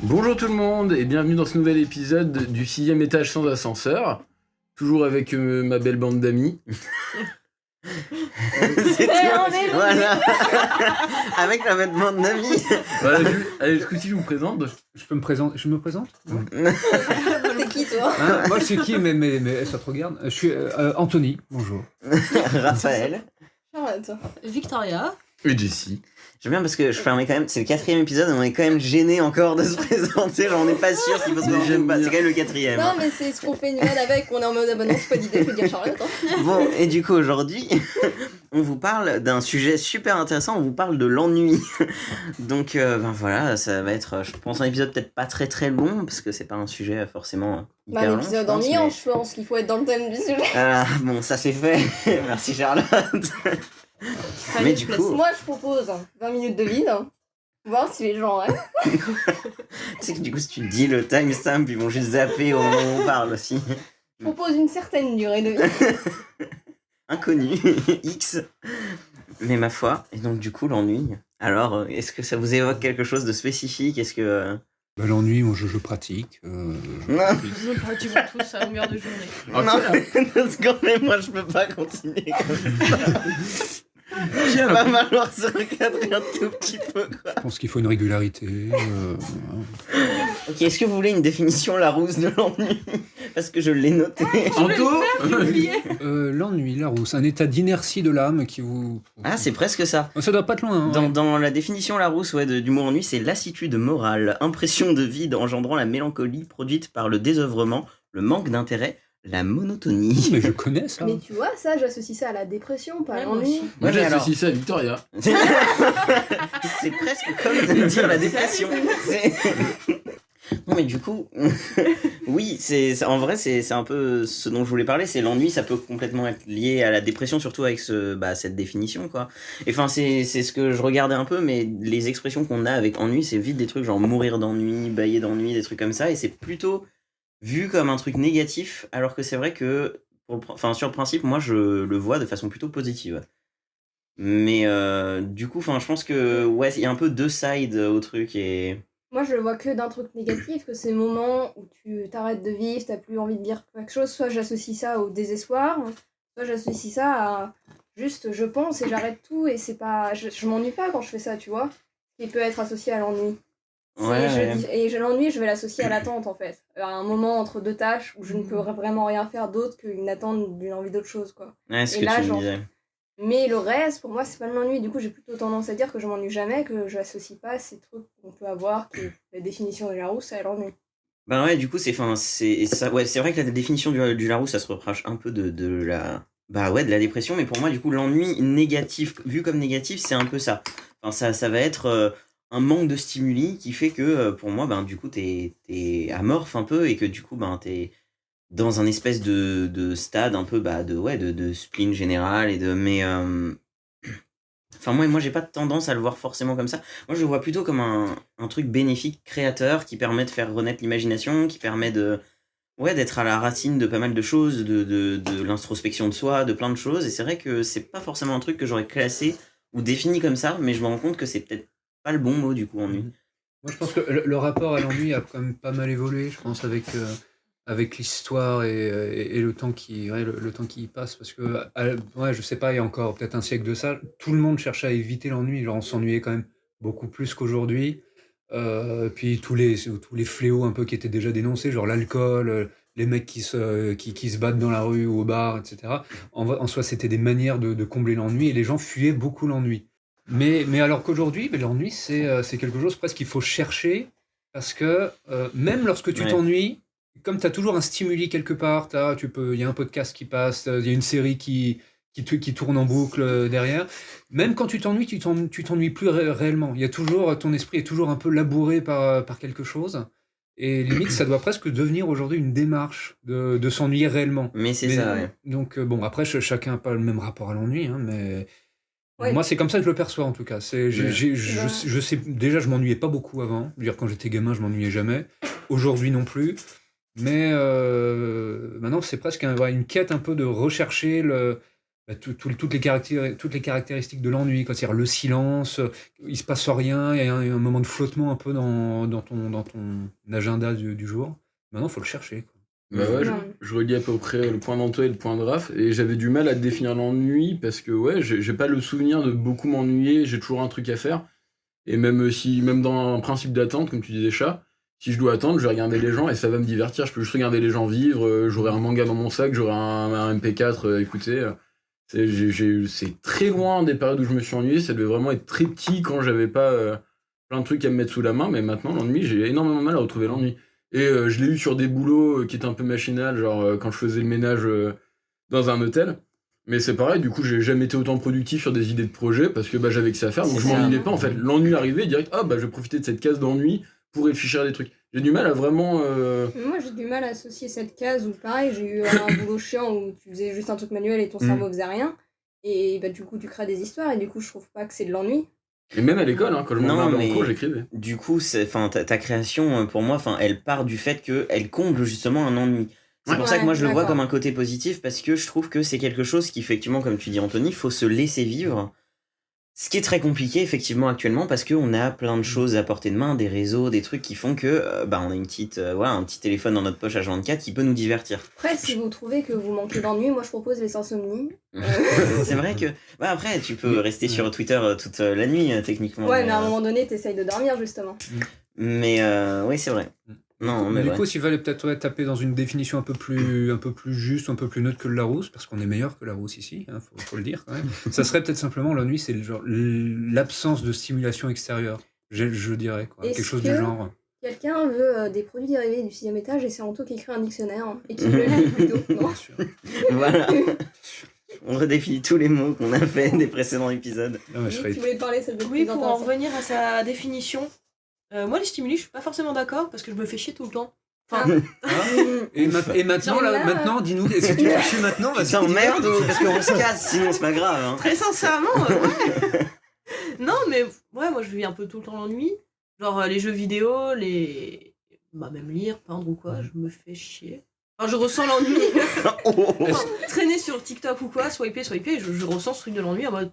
Bonjour tout le monde et bienvenue dans ce nouvel épisode du 6ème étage sans ascenseur. Toujours avec ma belle bande d'amis. C'est tout. Voilà. Avec la belle bande d'amis. Voilà, allez, ce coup-ci je vous présente. Je me présente T'es qui toi? Moi je suis qui mais ça te regarde. Je suis Anthony, bonjour. Raphaël. Charlotte. Victoria. Et Jessie. J'aime bien parce que je permets quand même, c'est le 4e épisode, on est quand même gêné encore de se présenter, genre on n'est pas sûr s'il faut se présenter ou pas, c'est quand même le 4e. Non mais c'est ce qu'on fait une avec, on est en mode non, c'est pas d'idée, je peux dire Charlotte. Bon, et du coup aujourd'hui, on vous parle d'un sujet super intéressant, on vous parle de l'ennui. Donc voilà, ça va être, je pense, un épisode peut-être pas très très long, parce que c'est pas un sujet forcément hyper Un long. épisode ennuyant, je pense qu'il faut être dans le thème du sujet. Bon, ça c'est fait, merci Charlotte. Mais du coup, Moi je propose 20 minutes de vide, voir si les gens restent. tu sais que du coup si tu dis le timestamp, ils vont juste zapper au moment où on parle aussi. Je propose une certaine durée de vie. Inconnu, X. Mais ma foi, et donc du coup l'ennui. Alors, est-ce que ça vous évoque quelque chose de spécifique? Est-ce que... L'ennui, moi je pratique. Non. Nous le pratiquons tous à longueur de journée. Non, 2 secondes, mais moi je peux pas continuer comme ça. Il va falloir se recadrer un tout petit peu, quoi. Je pense qu'il faut une régularité. Ok, est-ce que vous voulez une définition Larousse de l'ennui? Parce que je l'ai noté. Anto. L'ennui, Larousse, un état d'inertie de l'âme qui vous... Ah, c'est presque ça. Ça doit pas être loin. Hein, Dans la définition Larousse du mot ennui, c'est lassitude morale, impression de vide engendrant la mélancolie produite par le désœuvrement, le manque d'intérêt, la monotonie. Mais je connais ça. Mais tu vois, ça j'associe ça à la dépression, pas à Ouais, moi l'ennui. aussi. Moi Ouais, j'ai mais associé ça à Victoria. C'est presque comme de dire la dépression. Non mais du coup, oui, en vrai c'est un peu ce dont je voulais parler, c'est l'ennui, ça peut complètement être lié à la dépression, surtout avec cette définition, quoi. Et enfin c'est ce que je regardais un peu, mais les expressions qu'on a avec ennui, c'est vite des trucs genre mourir d'ennui, bâiller d'ennui, des trucs comme ça, et c'est plutôt vu comme un truc négatif, alors que c'est vrai que, sur le principe, moi je le vois de façon plutôt positive. Mais du coup, je pense que ouais, il y a un peu 2 sides au truc et... Moi je le vois que d'un truc négatif, que c'est le moment où tu t'arrêtes de vivre, t'as plus envie de dire quelque chose, soit j'associe ça au désespoir, soit j'associe ça à juste je pense et j'arrête tout et c'est pas... Je m'ennuie pas quand je fais ça, tu vois. Qui peut être associé à l'ennui. L'ennui, je vais l'associer à l'attente en fait. À un moment entre 2 tâches où je ne peux vraiment rien faire d'autre qu'une attente d'une envie d'autre chose, quoi. Ouais, ce Et que là, tu me disais. Mais le reste, pour moi, c'est pas de l'ennui. Du coup, j'ai plutôt tendance à dire que je m'ennuie jamais, que je n'associe pas ces trucs qu'on peut avoir, qui est la définition de Larousse, à l'ennui. Bah ouais, du coup, c'est vrai que la définition du Larousse, ça se reproche un peu de la... Bah ouais, de la dépression, mais pour moi, du coup, l'ennui négatif, vu comme négatif, c'est un peu ça. Enfin, ça va être un manque de stimuli qui fait que, pour moi, du coup, t'es amorphe un peu, et que du coup, t'es dans un espèce de stade un peu de spleen général mais moi j'ai pas tendance à le voir forcément comme ça. Moi je le vois plutôt comme un truc bénéfique créateur qui permet de faire renaître l'imagination, qui permet d'être à la racine de pas mal de choses, de l'introspection de soi, de plein de choses, et c'est vrai que c'est pas forcément un truc que j'aurais classé ou défini comme ça, mais je me rends compte que c'est peut-être pas le bon mot du coup, ennui. Moi je pense que le rapport à l'ennui a quand même pas mal évolué, je pense, avec l'histoire et le temps le temps qui y passe, parce que je sais pas, il y a encore peut-être un siècle de ça, tout le monde cherchait à éviter l'ennui, genre on s'ennuyait quand même beaucoup plus qu'aujourd'hui. Puis tous les fléaux un peu qui étaient déjà dénoncés, genre l'alcool, les mecs qui se battent dans la rue ou au bar, etc. En soi, c'était des manières de combler l'ennui, et les gens fuyaient beaucoup l'ennui. Mais alors qu'aujourd'hui, l'ennui, c'est quelque chose presque qu'il faut chercher, parce que même lorsque tu t'ennuies, comme tu as toujours un stimuli quelque part, il y a un podcast qui passe, il y a une série qui tourne en boucle derrière. Même quand tu t'ennuies, tu t'ennuies plus réellement. Il y a toujours, ton esprit est toujours un peu labouré par quelque chose. Et limite, ça doit presque devenir aujourd'hui une démarche de s'ennuyer réellement. Mais c'est ça, ouais. Donc, après, chacun n'a pas le même rapport à l'ennui, hein, mais... Ouais. Moi, c'est comme ça que je le perçois, en tout cas. Je sais, déjà, je m'ennuyais pas beaucoup avant. Je veux dire, quand j'étais gamin, je m'ennuyais jamais. Aujourd'hui non plus. Mais maintenant, c'est presque une quête un peu de rechercher toutes les caractéristiques de l'ennui, quoi. C'est-à-dire le silence, il se passe rien, il y a un moment de flottement un peu dans ton agenda du jour. Maintenant, il faut le chercher, quoi. Bah ouais, je relis à peu près le point d'Anto et le point de Raph, et j'avais du mal à définir l'ennui parce que ouais, j'ai pas le souvenir de beaucoup m'ennuyer, j'ai toujours un truc à faire. Et même dans un principe d'attente, comme tu disais, chat, si je dois attendre, je vais regarder les gens et ça va me divertir. Je peux juste regarder les gens vivre, j'aurai un manga dans mon sac, j'aurai un MP4 écouter. C'est très loin des périodes où je me suis ennuyé, ça devait vraiment être très petit quand j'avais pas plein de trucs à me mettre sous la main, mais maintenant, l'ennui, j'ai énormément de mal à retrouver l'ennui. Et je l'ai eu sur des boulots qui étaient un peu machinal, genre quand je faisais le ménage dans un hôtel. Mais c'est pareil, du coup, j'ai jamais été autant productif sur des idées de projet parce que j'avais que ça à faire, donc C'est je ça. m'ennuyais pas. En fait, l'ennui arrivait direct, je vais profiter de cette case d'ennui pour réfléchir à des trucs. J'ai du mal à vraiment. Moi, j'ai du mal à associer cette case où, pareil, j'ai eu un boulot chiant où tu faisais juste un truc manuel et ton cerveau faisait rien. Et du coup, tu crées des histoires et du coup, je trouve pas que c'est de l'ennui. Et même à l'école, quand je m'en mais en cours, j'écrivais. Du coup, ta création, pour moi, elle part du fait qu'elle comble justement un ennui. C'est pour ça que moi je le vois comme un côté positif parce que je trouve que c'est quelque chose qui, effectivement, comme tu dis Anthony, faut se laisser vivre. Ce qui est très compliqué effectivement actuellement parce qu'on a plein de choses à portée de main, des réseaux, des trucs qui font que on a un petit téléphone dans notre poche H24 qui peut nous divertir. Après, si vous trouvez que vous manquez d'ennui, moi je propose les insomnies. C'est vrai que après tu peux rester sur Twitter toute la nuit techniquement. Ouais, mais à un moment donné, t'essayes de dormir justement. Mais oui, c'est vrai. Non, mais du coup, s'il fallait peut-être taper dans une définition un peu plus juste, un peu plus neutre que le Larousse, parce qu'on est meilleur que le Larousse ici, faut le dire quand même. Ça serait peut-être simplement l'ennui, c'est l'absence de stimulation extérieure, je dirais, quoi. Quelque chose du genre. Quelqu'un veut des produits dérivés du 6e étage et c'est Anto qui écrit un dictionnaire et qui le lit plutôt. Non. Voilà. On redéfinit tous les mots qu'on a fait des précédents épisodes. Non, mais Tu voulais parler, ça Oui, pour en revenir à sa définition. Moi, les stimuli, je suis pas forcément d'accord parce que je me fais chier tout le temps. Enfin, Et maintenant, maintenant, dis-nous, est-ce que tu fais chier maintenant? Putain, merde, parce qu'on se casse, sinon c'est pas grave. Hein. très sincèrement, ouais. Non, mais ouais, moi je vis un peu tout le temps l'ennui. Genre les jeux vidéo, même lire, peindre ou quoi, je me fais chier. Enfin, je ressens l'ennui. Enfin, traîner sur TikTok ou quoi, swiper, je ressens ce truc de l'ennui en mode.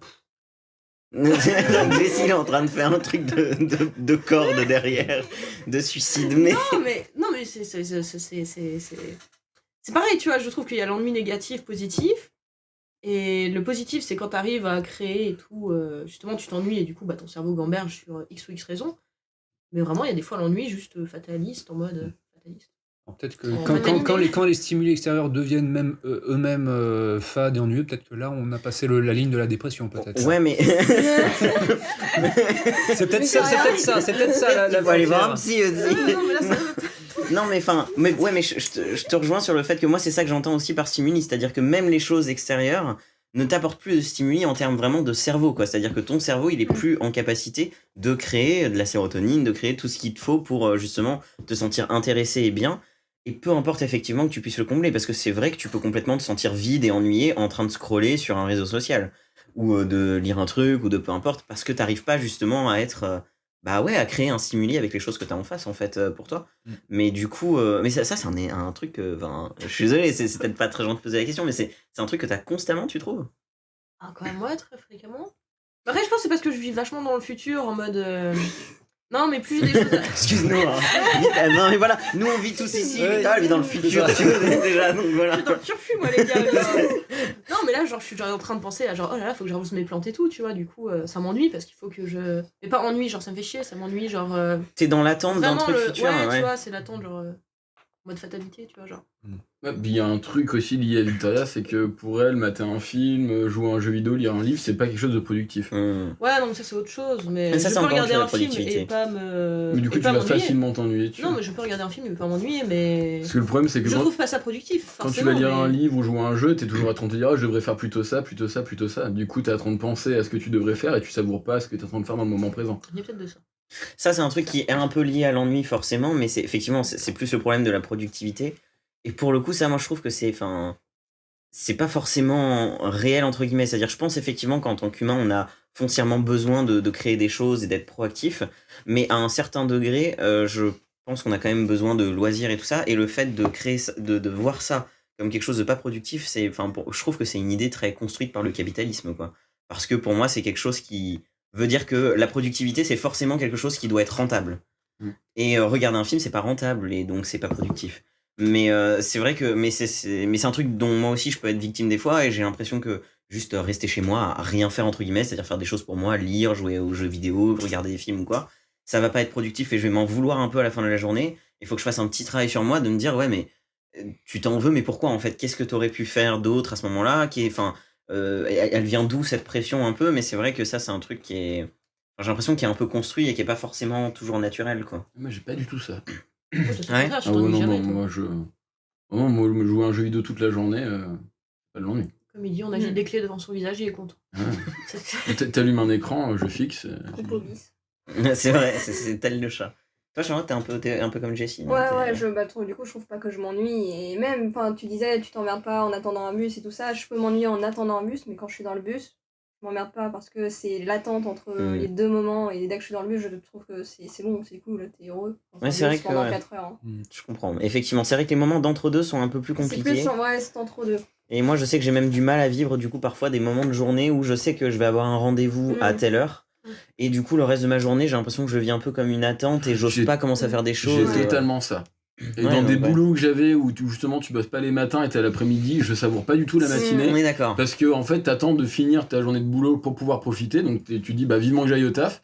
Jessie est en train de faire un truc de corde derrière, de suicide, mais... Non, mais c'est pareil, tu vois, je trouve qu'il y a l'ennui négatif, positif. Et le positif, c'est quand t'arrives à créer et tout, justement, tu t'ennuies et du coup, ton cerveau gamberge sur X ou X raison. Mais vraiment, il y a des fois l'ennui juste fataliste, en mode fataliste. Alors, peut-être que quand les stimuli extérieurs deviennent même eux-mêmes fades et ennuyeux, peut-être que là on a passé la ligne de la dépression, peut-être. Ouais, mais... c'est peut-être ça la faut aller voir un psy aussi. Non, mais là, ça... Non, mais je te rejoins sur le fait que moi c'est ça que j'entends aussi par stimuli, c'est-à-dire que même les choses extérieures ne t'apportent plus de stimuli en termes vraiment de cerveau, quoi. C'est-à-dire que ton cerveau, il est plus en capacité de créer de la sérotonine, de créer tout ce qu'il te faut pour justement te sentir intéressé et bien. Et peu importe effectivement que tu puisses le combler, parce que c'est vrai que tu peux complètement te sentir vide et ennuyé en train de scroller sur un réseau social, ou de lire un truc, ou de peu importe, parce que t'arrives pas justement à être... à créer un stimuli avec les choses que t'as en face, en fait, pour toi. Mais du coup... mais ça c'est un truc... je suis désolé, c'est peut-être pas très gentil de poser la question, mais c'est un truc que t'as constamment, tu trouves? Ah, quand même, ouais, très fréquemment. Après, je pense que c'est parce que je vis vachement dans le futur, en mode... Non, mais plus j'ai des choses à... Excuse-nous, hein. Non, mais voilà, nous on vit tous ici, elle vit dans le futur, tu vois, déjà, donc voilà. Je suis dans le turfu, moi, les gars. Non, mais là, genre, je suis en train de penser, genre, oh là là, faut que j'arrose mes plantes et tout, tu vois, du coup, ça m'ennuie parce qu'il faut que je... Mais pas ennui, genre, ça me fait chier, ça m'ennuie, genre... T'es dans l'attente d'un truc futur, ouais, tu vois, c'est l'attente, genre... mode fatalité, tu vois, genre. Il y a un truc aussi lié à Victoria, c'est que pour elle, mater un film, jouer à un jeu vidéo, lire un livre, c'est pas quelque chose de productif. Ouais, non, mais ça c'est autre chose, mais ça, je c'est peux encore regarder autre un chose, la film et pas me... Mais du coup, tu vas facilement t'ennuyer dessus. Non, mais je peux regarder un film et pas m'ennuyer, mais... Parce que le problème, c'est que je trouve pas ça productif, quand tu vas lire un livre ou jouer à un jeu, t'es toujours à train de te dire, je devrais faire plutôt ça, plutôt ça, plutôt ça. Du coup, t'es en train de penser à ce que tu devrais faire et tu savoures pas ce que t'es en train de faire dans le moment présent. Il y a peut-être de ça. Ça, c'est un truc qui est un peu lié à l'ennui, forcément, mais c'est plus le problème de la productivité. Et pour le coup, ça, moi, je trouve que c'est pas forcément réel, entre guillemets. C'est-à-dire, je pense effectivement qu'en tant qu'humain, on a foncièrement besoin de créer des choses et d'être proactif. Mais à un certain degré, je pense qu'on a quand même besoin de loisirs et tout ça. Et le fait de créer, de voir ça comme quelque chose de pas productif, je trouve que c'est une idée très construite par le capitalisme, quoi. Parce que pour moi, c'est quelque chose qui veut dire que la productivité, c'est forcément quelque chose qui doit être rentable. Mm. Et regarder un film, c'est pas rentable, et donc c'est pas productif. Mais c'est vrai que mais c'est un truc dont moi aussi je peux être victime des fois, et j'ai l'impression que juste rester chez moi, à rien faire entre guillemets, c'est-à-dire faire des choses pour moi, lire, jouer aux jeux vidéo, regarder des films ou quoi, ça va pas être productif et je vais m'en vouloir un peu à la fin de la journée. Il faut que je fasse un petit travail sur moi de me dire ouais mais tu t'en veux mais pourquoi en fait, qu'est-ce que t'aurais pu faire d'autre à ce moment-là, elle vient d'où cette pression un peu, mais c'est vrai que ça c'est un truc qui est j'ai l'impression qu'il est un peu construit et qui est pas forcément toujours naturel, quoi. Moi, j'ai pas du tout ça. Toi, c'est Ouais. contraire, tu Ah ouais, t'ennuies non, jamais, non, toi. moi, me jouer à un jeu vidéo toute la journée, pas de l'ennui. Comme il dit, on agite des clés devant son visage et il est content. Ouais. T'allumes un écran, je fixe. c'est Compo fini. bis. C'est vrai, c'est tel le chat. Toi, Charlotte, t'es un peu comme Jessie. non Ouais, T'es- du coup, je trouve pas que je m'ennuie. Et même, enfin, tu disais, tu t'emmerdes pas en attendant un bus et tout ça. Je peux m'ennuyer en attendant un bus, mais quand je suis dans le bus, je m'emmerde pas parce que c'est l'attente entre les deux moments. Et dès que je suis dans le bus, je trouve que c'est bon, c'est cool, t'es heureux. Dans Ouais, un c'est bus vrai que, pendant ouais. 4 heures. Hein. Je comprends. Effectivement, c'est vrai que les moments d'entre-deux sont un peu plus C'est compliqués. plus, ouais, c'est entre deux. Et moi, je sais que j'ai même du mal à vivre, du coup, parfois des moments de journée où je sais que je vais avoir un rendez-vous à telle heure. Et du coup, le reste de ma journée, j'ai l'impression que je vis un peu comme une attente et j'ose J'ai- pas commencer à faire des J'ai choses. totalement ça. Et Ouais, dans des donc, ouais. boulots que j'avais où justement tu bosses pas les matins et t'es à l'après-midi, je savoure pas du tout la matinée. On est d'accord. Parce que en fait, t'attends de finir ta journée de boulot pour pouvoir profiter. Donc tu dis, bah vivement que j'aille au taf.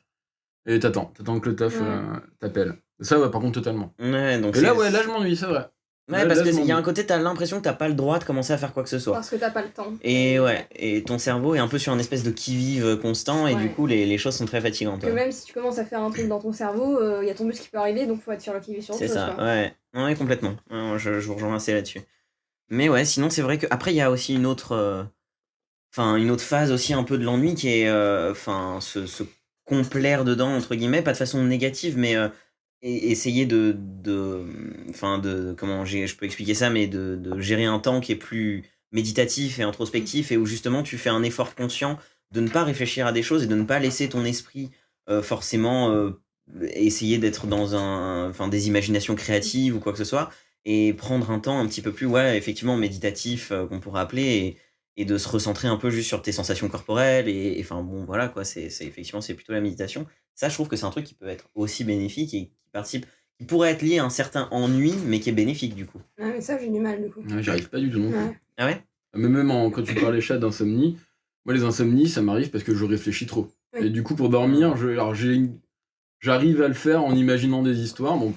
Et t'attends que le taf t'appelle. Ça, ouais, par contre, totalement. Ouais, donc Et là, ouais, là, je m'ennuie, c'est vrai. Ouais, Là, parce je qu'il y a m'ennuie. un côté, t'as l'impression que t'as pas le droit de commencer à faire quoi que ce soit. Parce que t'as pas le temps. Et ouais, et ton cerveau est un peu sur un espèce de qui-vive constant, et Ouais. du coup, les choses sont très fatigantes. Que même si tu commences à faire un truc dans ton cerveau, il y a ton bus qui peut arriver, donc faut être sur le qui-vive sur autre C'est chose. ça, quoi. ouais. Ouais, complètement. Ouais, je vous rejoins assez là-dessus. Mais ouais, sinon, c'est vrai que après il y a aussi une autre phase aussi un peu de l'ennui qui est se complaire dedans, entre guillemets, pas de façon négative, mais essayer comment je peux expliquer ça, mais de gérer un temps qui est plus méditatif et introspectif, et où justement tu fais un effort conscient de ne pas réfléchir à des choses et de ne pas laisser ton esprit forcément essayer d'être dans des imaginations créatives ou quoi que ce soit, et prendre un temps un petit peu plus, ouais, effectivement, méditatif, qu'on pourrait appeler, et de se recentrer un peu juste sur tes sensations corporelles, et enfin bon, voilà, quoi, effectivement, c'est plutôt la méditation. Ça, je trouve que c'est un truc qui peut être aussi bénéfique et qui pourrait être lié à un certain ennui, mais qui est bénéfique, du coup. Ah, mais ça, j'ai du mal, du coup. Ouais, j'y arrive pas du tout non plus. Ouais. Ah ouais? Mais même quand tu parlais chat d'insomnie, moi les insomnies ça m'arrive parce que je réfléchis trop. Oui. Et du coup pour dormir, j'arrive à le faire en imaginant des histoires. Donc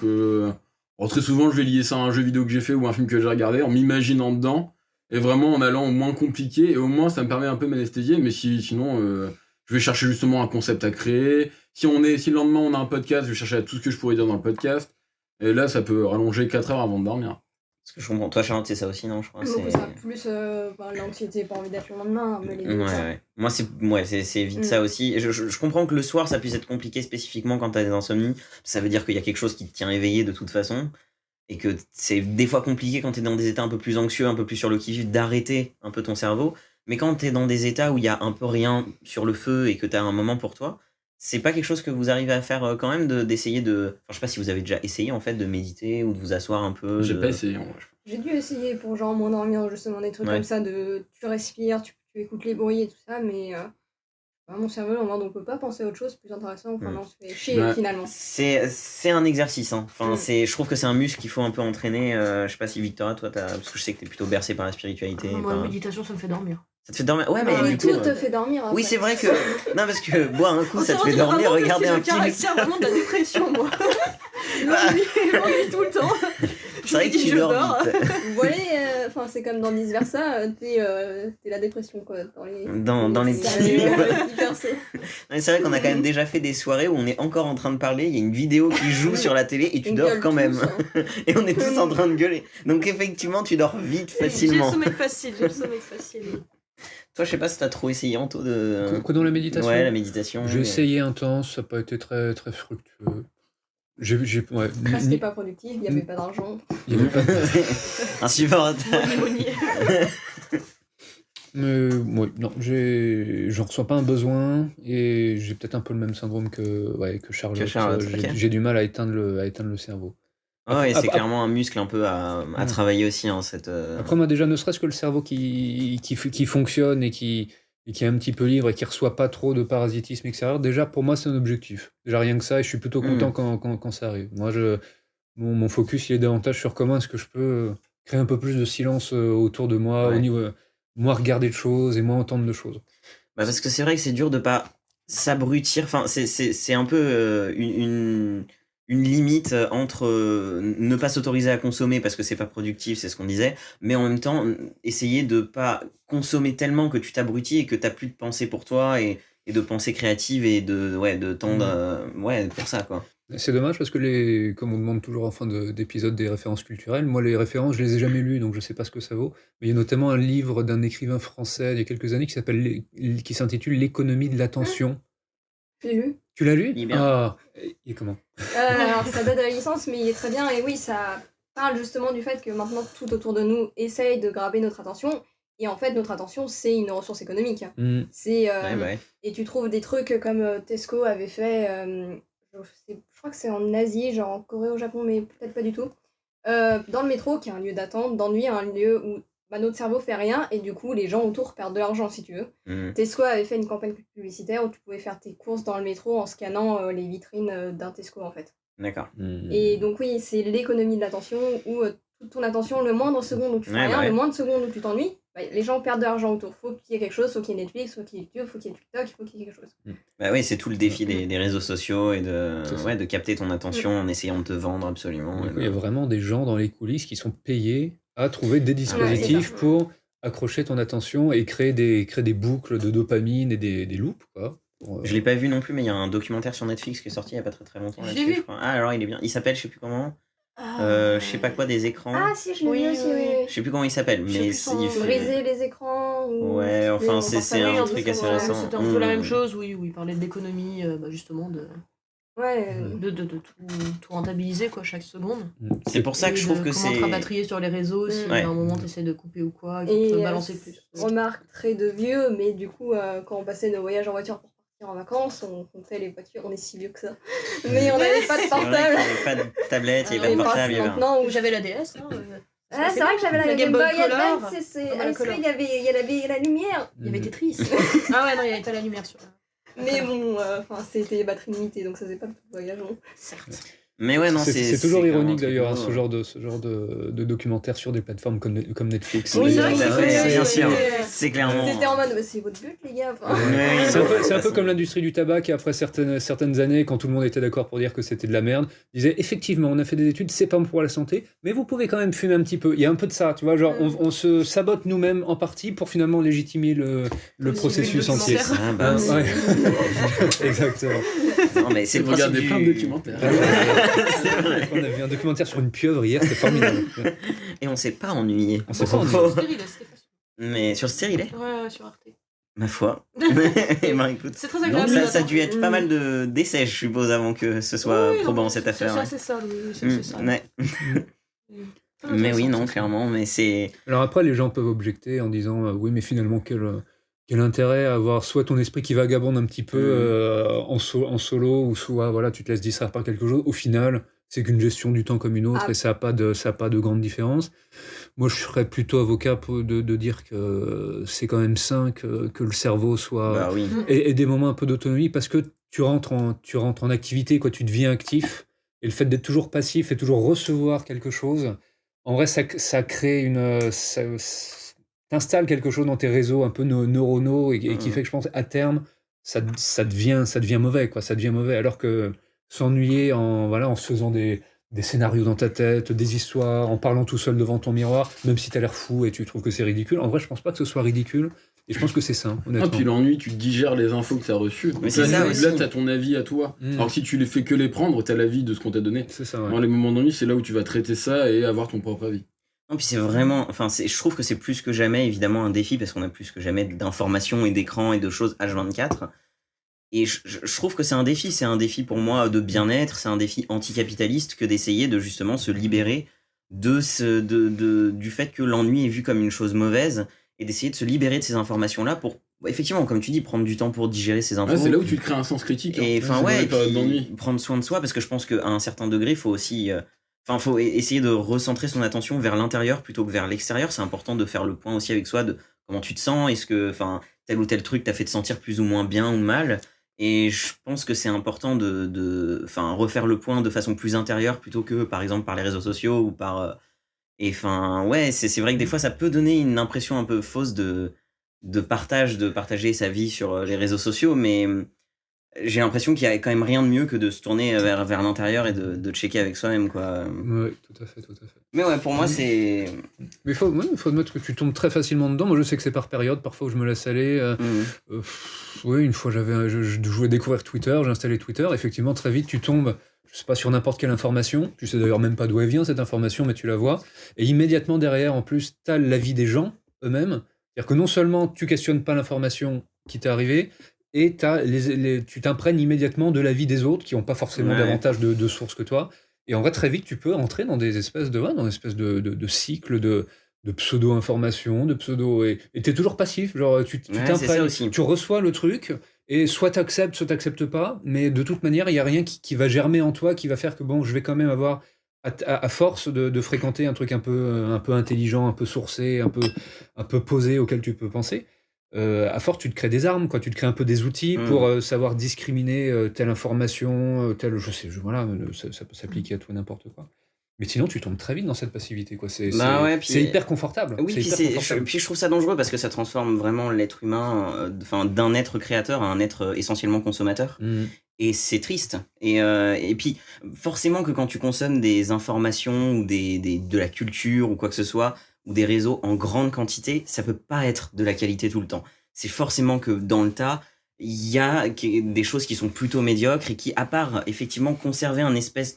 très souvent je vais lier ça à un jeu vidéo que j'ai fait ou un film que j'ai regardé en m'imaginant dedans et vraiment en allant au moins compliqué, et au moins ça me permet un peu de m'anesthésier. Mais sinon je vais chercher justement un concept à créer. Si le lendemain on a un podcast, je vais chercher tout ce que je pourrais dire dans le podcast. Et là ça peut rallonger 4 heures avant de dormir. Parce que je comprends. Toi, Charlotte, c'est ça aussi, non? Je crois. Donc ça, plus l'anxiété, pas envie d'être le lendemain, mais les deux, ça. Ouais. Moi, c'est vite ça aussi. Et je comprends que le soir, ça puisse être compliqué spécifiquement quand t'as des insomnies. Ça veut dire qu'il y a quelque chose qui te tient éveillé de toute façon. Et que c'est des fois compliqué quand t'es dans des états un peu plus anxieux, un peu plus sur le qui-vive, d'arrêter un peu ton cerveau. Mais quand t'es dans des états où il y a un peu rien sur le feu et que t'as un moment pour toi, c'est pas quelque chose que vous arrivez à faire quand même, d'essayer de. Enfin, je sais pas si vous avez déjà essayé en fait de méditer ou de vous assoir un peu. J'ai pas essayé en vrai. J'ai dû essayer pour genre m'endormir, justement, des trucs Ouais. comme ça, tu respires, tu écoutes les bruits et tout ça, mais mon cerveau, on peut pas penser à autre chose plus intéressant. Enfin, non, ça fait chier Ouais. finalement. C'est un exercice, hein. Enfin, Mm. je trouve que c'est un muscle qu'il faut un peu entraîner. Je sais pas si Victoria, toi, parce que je sais que t'es plutôt bercée par la spiritualité. Moi, la par- méditation, ça me fait dormir. Ça te fait dormir? Ouais, mais Mais du tout coup, te fait dormir. oui, après. c'est vrai que. Non, parce que boire un coup, On ça s'est te fait rendu dormir, vraiment que regarder c'est un le film. caractère vraiment de la dépression, moi. L'ennui tout le temps. C'est vrai que Je tu dors dors. vite. Vous voyez, c'est comme dans Vice Versa, t'es la dépression, quoi. Dans les petits petits persos. Ouais, c'est vrai qu'on a quand même déjà fait des soirées où on est encore en train de parler, il y a une vidéo qui joue sur la télé et tu On dors gueule quand même. tous, hein. Et on est tous en train de gueuler. Donc effectivement, tu dors vite, J'ai le facilement. sommeil facile, Toi, je sais pas si t'as trop essayé, Anto, de. Quoi dans la méditation? Ouais, la méditation. J'ai essayé un temps, ça n'a pas été très, très fructueux. Ouais, Après, c'était pas productif, il y avait pas d'argent. il y avait pas- Insupportable. Mais ouais, non, j'en reçois pas un besoin, et j'ai peut-être un peu le même syndrome que Charlotte. Que Charlotte, J'ai ok. j'ai du mal à éteindre le cerveau. Ah ouais, c'est Après- clairement un muscle un peu à travailler aussi, hein, cette... Après, moi, déjà, ne serait-ce que le cerveau qui fonctionne et qui est un petit peu libre et qui reçoit pas trop de parasitisme extérieur, déjà, pour moi, c'est un objectif. Déjà, rien que ça, et je suis plutôt content quand ça arrive. Moi, mon focus, il est davantage sur comment est-ce que je peux créer un peu plus de silence autour de moi, Ouais. au niveau, moi, regarder de choses et moi, entendre de choses. Bah parce que c'est vrai que c'est dur de pas s'abrutir. Enfin, c'est un peu une limite entre ne pas s'autoriser à consommer parce que c'est pas productif, c'est ce qu'on disait, mais en même temps essayer de pas consommer tellement que tu t'abrutis et que t'as plus de pensée pour toi et de pensée créative et de temps pour ça quoi. C'est dommage parce que comme on demande toujours en fin d'épisode des références culturelles, moi les références je les ai jamais lues donc je sais pas ce que ça vaut. Mais il y a notamment un livre d'un écrivain français il y a quelques années qui s'intitule L'économie de l'attention. Je l'ai lu. Tu l'as lu? Il est bien. Ah, il est comment? Alors ça date de la licence, mais il est très bien. Et oui, ça parle justement du fait que maintenant tout autour de nous essaye de graber notre attention. Et en fait, notre attention, c'est une ressource économique. Hmm. C'est Ouais. et tu trouves des trucs comme Tesco avait fait. Je crois que c'est en Asie, genre en Corée, au Japon, mais peut-être pas du tout. Dans le métro, qui est un lieu d'attente, d'ennui, un lieu où notre cerveau fait rien et du coup les gens autour perdent de l'argent si tu veux. Mhm. Tesco avait fait une campagne publicitaire où tu pouvais faire tes courses dans le métro en scannant les vitrines d'un Tesco en fait. D'accord. Hmm. Et donc oui, c'est l'économie de l'attention où toute ton attention, le moindre seconde où tu fais Ouais, rien, bah ouais. le moindre seconde où tu t'ennuies, les gens perdent de l'argent autour. Faut qu'il y ait quelque chose, faut qu'il y ait Netflix, faut qu'il y ait YouTube, faut qu'il y ait TikTok, il faut qu'il y ait quelque chose. Bah oui, c'est tout le défi des réseaux sociaux et C'est ça. de capter ton attention en essayant de te vendre absolument. Du coup, il y a vraiment des gens dans les coulisses qui sont payés à trouver des c'est dispositifs ça. pour accrocher ton attention et créer des boucles de dopamine et des loops quoi. Je l'ai pas vu non plus, mais il y a un documentaire sur Netflix qui est sorti il y a pas très longtemps Je l'ai là-dessus, vu. je crois. Ah alors il est bien. Il s'appelle, je sais plus comment. Je sais pas quoi des écrans. Ah si, je l'ai Oui, vu aussi, oui, oui. Je sais plus comment il s'appelle, Je sais mais plus son nom. il fait- Briser les écrans ou... Ouais, enfin, c'est un Oui, truc peu, assez ouais, récent. C'était un peu la Mm. même chose, oui, où il parlait de l'économie, justement, Ouais. de tout rentabiliser, quoi, chaque seconde. C'est pour ça que Et je trouve de que comment c'est. te rapatrier sur les réseaux si Ouais. à un moment t'essaies de couper ou quoi, il faut Et te balancer plus. remarque très de vieux, mais du coup, quand on passait nos voyages en voiture pour partir en vacances, on comptait les voitures, on est si vieux que ça. Mais on n'avait pas de C'est vrai portable. qu'il y avait pas de tablette, il y Ah, avait Et pas de non, portable, il y avait un- maintenant, où J'avais la DS. Hein, Ah, c'est vrai que j'avais la Game Boy Advance, Ah, à Color. il y avait la lumière. Il y avait Tetris. Ah ouais, non, il y avait pas la lumière sur. Mais bon, c'était batterie limitée, donc ça faisait pas tout le voyage. Hein. Certes. Mais ouais, non, C'est toujours clairement ironique un truc d'ailleurs, hein, nouveau. ce genre de documentaire sur des plateformes comme Netflix. Oui, tout c'est à vrai, fait, c'est- bien c'est- sûr. c'est- C'est clairement. C'était en mode, bah, c'est votre but, les gars. Enfin. Ouais, C'est un peu de comme l'industrie du tabac qui, après certaines années, quand tout le monde était d'accord pour dire que c'était de la merde, disait effectivement, on a fait des études, c'est pas bon pour la santé, mais vous pouvez quand même fumer un petit peu. Il y a un peu de ça, tu vois, genre on se sabote nous-mêmes en partie pour finalement légitimer le Comme processus si entier. le Ah, bah, Ouais. Exactement. non, mais c'est le principe Regardez du... plein de documentaires. On a vu un documentaire sur une pieuvre hier, c'était formidable. Et on s'est pas ennuyé. On s'est Bon. pas ennuyé. Stérile, c'était facile. Mais sur Stérilé, Ouais, sur Arte. ma foi. Et ben écoute. C'est très Donc agréable. ça a dû être pas mal d'essais, je suppose, avant que ce soit Oui, probant non, cette c'est- affaire. C'est ouais. assez ça, oui, c'est Mm, ça. ouais. Mais oui, non, clairement, mais c'est. Alors après, les gens peuvent objecter en disant oui, mais finalement, quel intérêt à avoir soit ton esprit qui vagabonde un petit peu en solo, ou soit voilà, tu te laisses distraire par quelque chose. Au final, c'est qu'une gestion du temps comme une autre Ah. et ça n'a pas de grande différence. Moi, je serais plutôt avocat de dire que c'est quand même sain que le cerveau soit. Bah oui. Et des moments un peu d'autonomie parce que tu rentres en activité, quoi, tu deviens actif. Et le fait d'être toujours passif et toujours recevoir quelque chose, en vrai, ça crée t'installes quelque chose dans tes réseaux un peu neuronaux et qui fait que je pense à terme, ça devient mauvais, quoi. Ça devient mauvais. Alors que s'ennuyer en se faisant des scénarios dans ta tête, des histoires, en parlant tout seul devant ton miroir, même si t'as l'air fou et tu trouves que c'est ridicule. En vrai, je pense pas que ce soit ridicule. Et je pense que c'est sain, Ah, honnêtement. puis l'ennui, tu digères les infos que t'as reçues. Mais c'est ça aussi. Là, t'as ton avis à toi. Mm. Alors que si tu les fais que les prendre, t'as l'avis de ce qu'on t'a donné. C'est ça, ouais. Dans les moments d'ennui, c'est là où tu vas traiter ça et avoir ton propre avis. Non, puis c'est vraiment. Enfin, je trouve que c'est plus que jamais, évidemment, un défi parce qu'on a plus que jamais d'informations et d'écrans et de choses H24. Et je trouve que c'est un défi pour moi de bien-être, c'est un défi anticapitaliste que d'essayer de justement se libérer du fait que l'ennui est vu comme une chose mauvaise et d'essayer de se libérer de ces informations-là pour, effectivement, comme tu dis, prendre du temps pour digérer ces infos. Ouais, c'est là où tu te crées un sens critique. Et hein. enfin, C'est dans ouais, les et périodes puis d'ennui. prendre soin de soi parce que je pense qu'à un certain degré, il faut aussi Enfin, faut essayer de recentrer son attention vers l'intérieur plutôt que vers l'extérieur. C'est important de faire le point aussi avec soi de comment tu te sens. Est-ce que, enfin, tel ou tel truc t'a fait te sentir plus ou moins bien ou mal. Et je pense que c'est important enfin, refaire le point de façon plus intérieure plutôt que, par exemple, par les réseaux sociaux ou par. Et enfin, ouais, c'est vrai que des fois, ça peut donner une impression un peu fausse de partager sa vie sur les réseaux sociaux, mais j'ai l'impression qu'il y a quand même rien de mieux que de se tourner vers l'intérieur et de checker avec soi-même, quoi. Oui, tout à fait. Mais ouais, pour moi, c'est... Mais il faut admettre que tu tombes très facilement dedans. Moi, je sais que c'est par période. Parfois, où je me laisse aller. Oui, une fois, je voulais découvrir Twitter. J'ai installé Twitter. Effectivement, très vite, tu tombes, je sais pas, sur n'importe quelle information. Tu sais d'ailleurs même pas d'où elle vient, cette information, mais tu la vois. Et immédiatement derrière, en plus, tu as l'avis des gens eux-mêmes. C'est-à-dire que non seulement tu questionnes pas l'information qui t'est arrivée, et tu t'imprègnes immédiatement de l'avis des autres qui n'ont pas forcément davantage de sources que toi. Et en vrai, très vite, tu peux entrer dans des espèces de cycles de pseudo-informations, de pseudo... Et t'es toujours passif, genre tu t'imprègnes, tu reçois le truc, et soit t'acceptes, soit t'acceptes pas, mais de toute manière, il n'y a rien qui va germer en toi, qui va faire que bon, je vais quand même avoir, à force de fréquenter un truc un peu intelligent, un peu sourcé, un peu posé, auquel tu peux penser, à force, tu te crées des armes, quoi. Tu te crées un peu des outils pour savoir discriminer telle information, voilà, ça peut s'appliquer à tout et n'importe quoi. Mais sinon, tu tombes très vite dans cette passivité, quoi. C'est hyper confortable. Oui, puis je trouve ça dangereux parce que ça transforme vraiment l'être humain, d'un être créateur à un être essentiellement consommateur. Et c'est triste. Et puis, forcément que quand tu consommes des informations ou de la culture ou quoi que ce soit, ou des réseaux en grande quantité, ça peut pas être de la qualité tout le temps. C'est forcément que dans le tas, il y a des choses qui sont plutôt médiocres et qui, à part effectivement conserver un espèce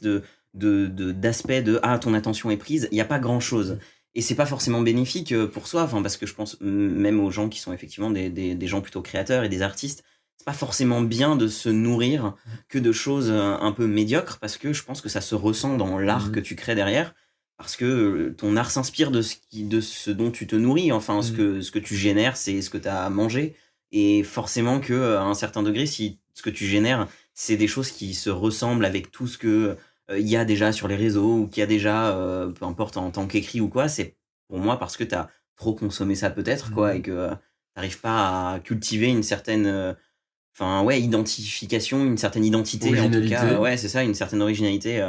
d'aspect de ton attention est prise, il n'y a pas grand chose. Et c'est pas forcément bénéfique pour soi, parce que je pense même aux gens qui sont effectivement des gens plutôt créateurs et des artistes, c'est pas forcément bien de se nourrir que de choses un peu médiocres, parce que je pense que ça se ressent dans l'art que tu crées derrière. Parce que ton art s'inspire de ce dont tu te nourris, ce que tu génères, c'est ce que tu as à manger. Et forcément qu'à un certain degré, si ce que tu génères, c'est des choses qui se ressemblent avec tout ce que y a déjà sur les réseaux, ou qu'il y a déjà, peu importe en tant qu'écrit ou quoi, c'est pour moi parce que tu as trop consommé ça peut-être, quoi, et que tu n'arrives pas à cultiver une certaine identification, une certaine identité, originalité. En tout cas, c'est ça, une certaine originalité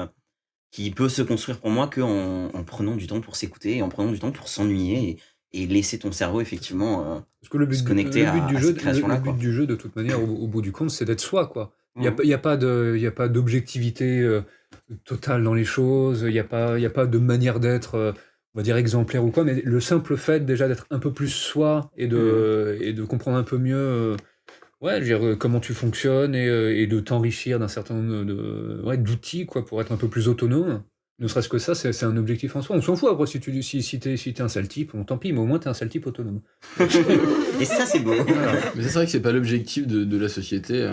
qui peut se construire pour moi qu'en prenant du temps pour s'écouter et en prenant du temps pour s'ennuyer et laisser ton cerveau effectivement parce que le but, se connecter à cette création-là. Le but du jeu, de toute manière, au bout du compte, c'est d'être soi, quoi. Il n'y a pas d'objectivité totale dans les choses, il n'y a pas de manière d'être, on va dire, exemplaire ou quoi, mais le simple fait déjà d'être un peu plus soi et de comprendre un peu mieux comment tu fonctionnes et de t'enrichir d'un certain nombre d'outils, quoi, pour être un peu plus autonome. Ne serait-ce que ça, c'est un objectif en soi. On s'en fout après si t'es un sale type, bon, tant pis, mais au moins t'es un sale type autonome. Et ça, c'est beau. Voilà. Mais c'est vrai que c'est pas l'objectif de la société,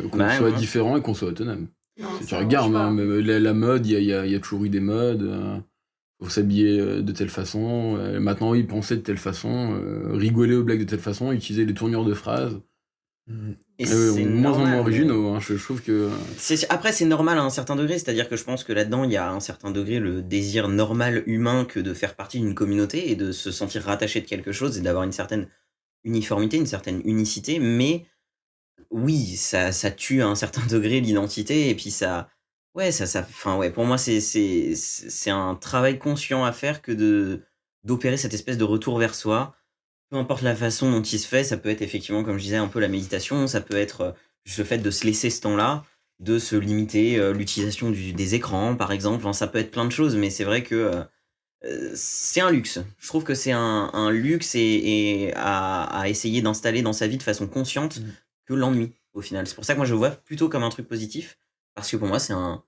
qu'on soit différent et qu'on soit autonome. Non, Si tu ça regardes, marche pas. la mode, il y a toujours eu des modes. Faut s'habiller de telle façon. Maintenant, ils pensaient de telle façon. Rigoler aux blagues de telle façon. Utiliser les tournures de phrases. Et c'est moins en moins originaux, je trouve que... Après, c'est normal à un certain degré, c'est-à-dire que je pense que là-dedans, il y a à un certain degré le désir normal humain que de faire partie d'une communauté et de se sentir rattaché de quelque chose et d'avoir une certaine uniformité, une certaine unicité, mais oui, ça tue à un certain degré l'identité, et puis ça... pour moi, c'est un travail conscient à faire que d'opérer cette espèce de retour vers soi. Peu importe la façon dont il se fait, ça peut être effectivement, comme je disais, un peu la méditation, ça peut être juste le fait de se laisser ce temps-là, de se limiter l'utilisation des écrans, par exemple. Ça peut être plein de choses, mais c'est vrai que c'est un luxe. Je trouve que c'est un luxe et à essayer d'installer dans sa vie de façon consciente que l'ennui, au final. C'est pour ça que moi, je le vois plutôt comme un truc positif, parce que pour moi, c'est un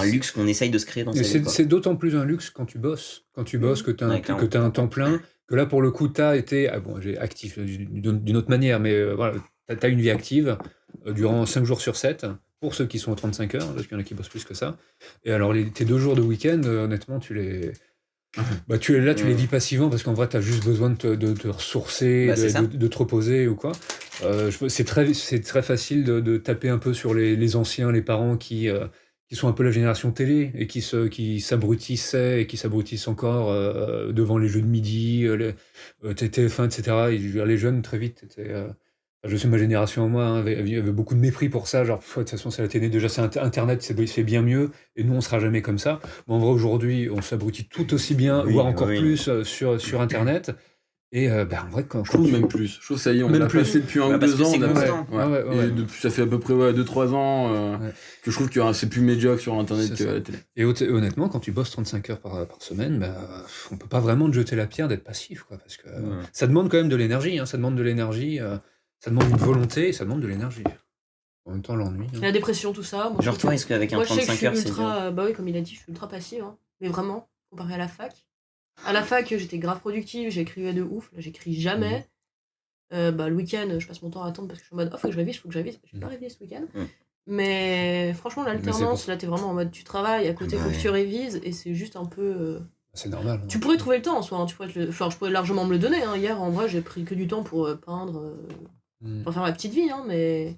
luxe qu'on essaye de se créer dans sa vie. C'est d'autant plus un luxe quand tu bosses. Quand tu bosses, que tu as un temps plein, que là, pour le coup, tu as été j'ai actif d'une autre manière, mais voilà, tu as une vie active durant 5 jours sur 7, pour ceux qui sont aux 35 heures, parce qu'il y en a qui bossent plus que ça. Et alors, tes 2 jours de week-end, honnêtement, tu les vis passivement, parce qu'en vrai, tu as juste besoin de te ressourcer, de te reposer ou quoi. C'est très facile de taper un peu sur les anciens, les parents qui sont un peu la génération télé et qui s'abrutissaient et qui s'abrutissent encore devant les jeux de midi, TF1, etc. Les jeunes, très vite, je sais, ma génération, moi, hein, avait beaucoup de mépris pour ça. Genre, de toute façon, c'est la télé, déjà, c'est Internet, c'est bien mieux, et nous, on sera jamais comme ça. Mais en vrai, aujourd'hui, on s'abrutit tout aussi bien, voire encore plus sur Internet. Et en vrai, je trouve même plus. Je trouve ça y est, on l'a passé depuis 1 ou 2 ans. Et depuis, ça fait à peu près 2-3 ans que je trouve que c'est plus médiocre sur Internet que à la télé. Et honnêtement, quand tu bosses 35 heures par semaine, on peut pas vraiment te jeter la pierre d'être passif, quoi, parce que ça demande quand même de l'énergie. Ça demande de l'énergie, ça demande une volonté, et ça demande de l'énergie. En même temps, l'ennui. La dépression, tout ça. Moi, genre toi, est-ce qu'avec un 35 heures, c'est ultra, bah oui, comme il a dit, je suis ultra passive, hein. Mais vraiment, comparé à la fac. À la fac, j'étais grave productive, j'écrivais de ouf. Là, j'écris jamais. Le week-end, je passe mon temps à attendre parce que je suis en mode faut que je révise. J'ai pas révisé ce week-end. Mais franchement, l'alternance, là, t'es vraiment en mode tu travailles, à côté, faut que tu révises, et c'est juste un peu. C'est normal. Tu pourrais trouver le temps en soi. Hein. Je pourrais largement me le donner. Hein. Hier, en vrai, j'ai pris que du temps pour peindre, pour faire ma petite vie, hein, mais.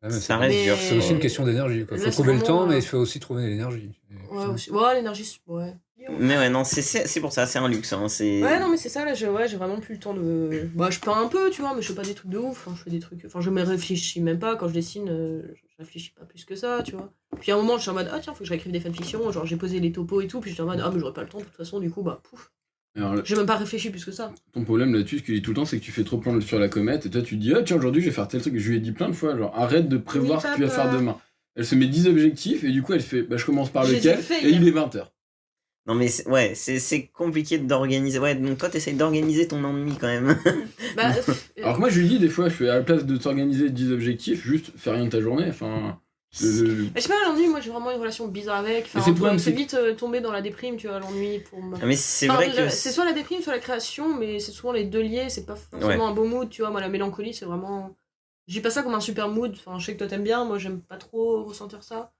Ça reste dur. C'est aussi une question d'énergie. Il faut trouver le temps, mais il faut aussi trouver l'énergie. Ouais, l'énergie, ouais. Mais ouais, non, c'est pour ça, c'est un luxe. Hein, ouais, non, mais c'est ça, là, j'ai vraiment plus le temps de. Bah, je peins un peu, tu vois, mais je fais pas des trucs de ouf. Hein, je fais des trucs. Enfin, je me réfléchis même pas quand je dessine, je réfléchis pas plus que ça, tu vois. Puis à un moment, je suis en mode, tiens, faut que je réécrive des fanfictions. Genre, j'ai posé les topos et tout, puis j'étais en mode, mais j'aurais pas le temps, de toute façon, du coup, bah, pouf. J'ai même pas réfléchi plus que ça. Ton problème là-dessus, ce qu'il dit tout le temps, c'est que tu fais trop plan sur la comète, et toi, tu te dis, tiens, aujourd'hui, je vais faire tel truc. Je lui ai dit plein de fois, genre, arrête de prévoir ce que tu vas faire demain. Elle se met 10 objectifs, et du coup, elle fait, je commence par lequel, et il est 20h. Non mais c'est compliqué d'organiser. Ouais, donc toi t'essayes d'organiser ton ennui quand même. Alors que moi je lui dis des fois, je fais à la place de t'organiser 10 objectifs, juste fais rien de ta journée. Enfin. Mais je sais pas, l'ennui, moi j'ai vraiment une relation bizarre avec. Enfin, c'est vite tomber dans la déprime, tu vois, l'ennui pour moi. Mais c'est vrai que. C'est soit la déprime, soit la création, mais c'est souvent les deux liés, c'est pas forcément un beau mood, tu vois. Moi la mélancolie, c'est vraiment. J'ai pas ça comme un super mood, enfin je sais que toi t'aimes bien, moi j'aime pas trop ressentir ça.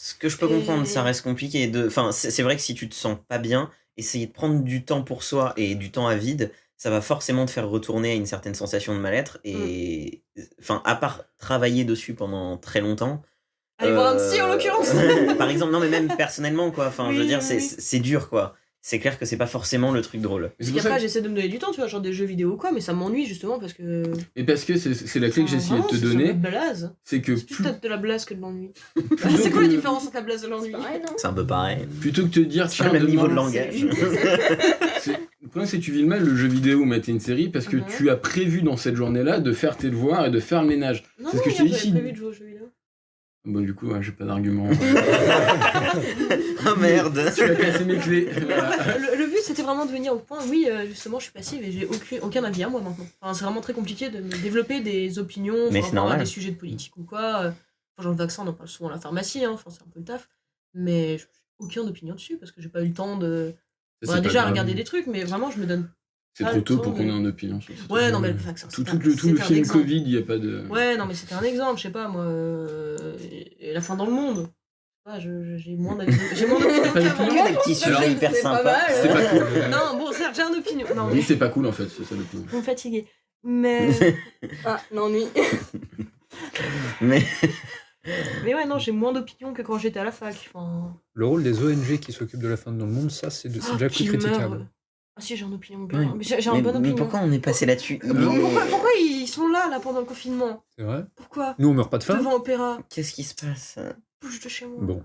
Ce que je peux comprendre, ça reste compliqué. Enfin, c'est vrai que si tu te sens pas bien, essayer de prendre du temps pour soi et du temps à vide, ça va forcément te faire retourner à une certaine sensation de mal-être. Et enfin, à part travailler dessus pendant très longtemps. Aller voir un psy en l'occurrence. Par exemple, non mais même personnellement quoi. Enfin, je veux dire, c'est dur quoi. C'est clair que c'est pas forcément le truc drôle. Parce qu'après, j'essaie de me donner du temps, tu vois, genre des jeux vidéo ou quoi, mais ça m'ennuie justement parce que. Et parce que c'est la clé que j'ai essayé de te donner. C'est que. C'est plus peut-être de la blase que de l'ennui. C'est quoi la différence entre la blase et l'ennui? C'est un peu pareil. Plutôt que te dire, tiens, le même niveau de langage. Le problème, c'est que tu vis le mal le jeu vidéo ou mater une série parce que tu as prévu dans cette journée-là de faire tes devoirs et de faire le ménage. Non, c'est ce que je t'ai dit. J'avais prévu de jouer aux jeux vidéo. Bon, du coup, j'ai pas d'argument. Oh merde! Tu as cassé mes clés. Le but, c'était vraiment de venir au point. Oui, justement, je suis passive et j'ai aucun avis à moi maintenant. Enfin, c'est vraiment très compliqué de me développer des opinions par rapport à des sujets de politique ou quoi. Genre le vaccin, on en parle souvent à la pharmacie, hein. Enfin, c'est un peu le taf. Mais j'ai aucune opinion dessus parce que j'ai pas eu le temps de. Déjà regarder des trucs, mais vraiment, je me donne. C'est trop tôt pour qu'on ait une opinion sur ça. Ouais, non, mais le vaccin. Tout le film Covid, il n'y a pas de. Ouais, non, mais c'était un exemple, je sais pas, moi. Et la fin dans le monde. J'ai moins d'opinion. J'ai moins d'opinion. Des petits sujets hyper sympas. C'est pas cool. Non, bon, certes, j'ai une opinion. Non, oui, c'est pas cool en fait, c'est ça l'opinion. Vous me fatiguez. Mais. L'ennui. Mais ouais, non, j'ai moins d'opinion que quand j'étais à la fac. Enfin... Le rôle des ONG qui s'occupent de la fin dans le monde, ça, c'est déjà plus critiquable. Ah si, j'ai une opinion bien. Oui. J'ai une bonne opinion. Mais pourquoi on est passé là-dessus? Pourquoi ils sont là pendant le confinement? C'est vrai? Pourquoi? Nous, on meurt pas de faim. Devant Opéra. Qu'est-ce qui se passe? Bouge de chez moi. Bon.